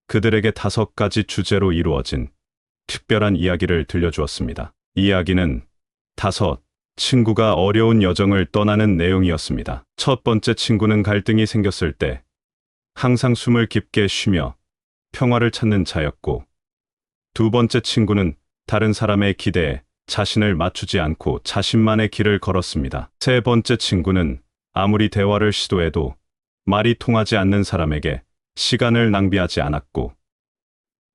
그들에게 5가지 주제로 이루어진 특별한 이야기를 들려주었습니다. 이야기는 5 친구가 어려운 여정을 떠나는 내용이었습니다. 첫 번째 친구는 갈등이 생겼을 때 항상 숨을 깊게 쉬며 평화를 찾는 자였고 두 번째 친구는 다른 사람의 기대에 자신을 맞추지 않고 자신만의 길을 걸었습니다. 세 번째 친구는 아무리 대화를 시도해도 말이 통하지 않는 사람에게 시간을 낭비하지 않았고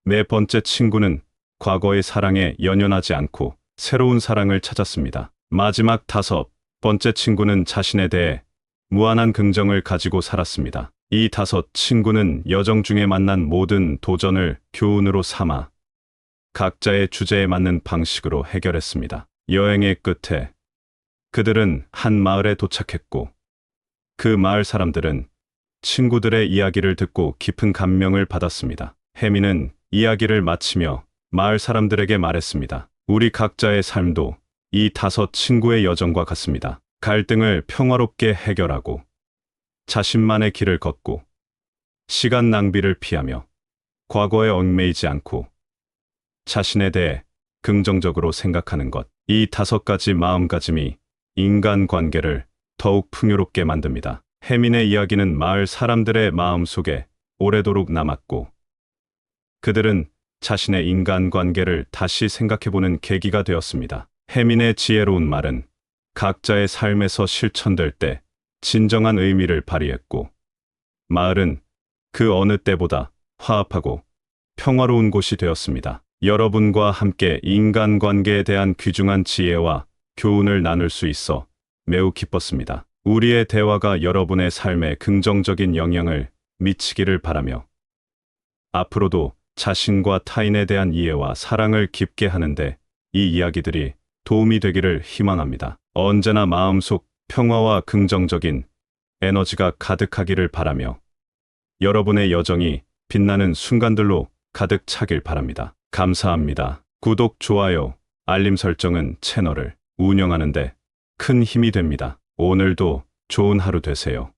네 번째 친구는 과거의 사랑에 연연하지 않고 새로운 사랑을 찾았습니다. 마지막 5번째 친구는 자신에 대해 무한한 긍정을 가지고 살았습니다. 이 5 친구는 여정 중에 만난 모든 도전을 교훈으로 삼아 각자의 주제에 맞는 방식으로 해결했습니다. 여행의 끝에 그들은 한 마을에 도착했고 그 마을 사람들은 친구들의 이야기를 듣고 깊은 감명을 받았습니다. 혜민은 이야기를 마치며 마을 사람들에게 말했습니다. 우리 각자의 삶도 이 5 친구의 여정과 같습니다. 갈등을 평화롭게 해결하고 자신만의 길을 걷고 시간 낭비를 피하며 과거에 얽매이지 않고 자신에 대해 긍정적으로 생각하는 것. 이 5가지 마음가짐이 인간관계를 더욱 풍요롭게 만듭니다. 혜민의 이야기는 마을 사람들의 마음 속에 오래도록 남았고, 그들은 자신의 인간관계를 다시 생각해보는 계기가 되었습니다. 혜민의 지혜로운 말은 각자의 삶에서 실천될 때 진정한 의미를 발휘했고, 마을은 그 어느 때보다 화합하고 평화로운 곳이 되었습니다. 여러분과 함께 인간관계에 대한 귀중한 지혜와 교훈을 나눌 수 있어 매우 기뻤습니다. 우리의 대화가 여러분의 삶에 긍정적인 영향을 미치기를 바라며, 앞으로도 자신과 타인에 대한 이해와 사랑을 깊게 하는데 이 이야기들이 도움이 되기를 희망합니다. 언제나 마음속 평화와 긍정적인 에너지가 가득하기를 바라며, 여러분의 여정이 빛나는 순간들로 가득 차길 바랍니다. 감사합니다. 구독, 좋아요, 알림 설정은 채널을 운영하는데 큰 힘이 됩니다. 오늘도 좋은 하루 되세요.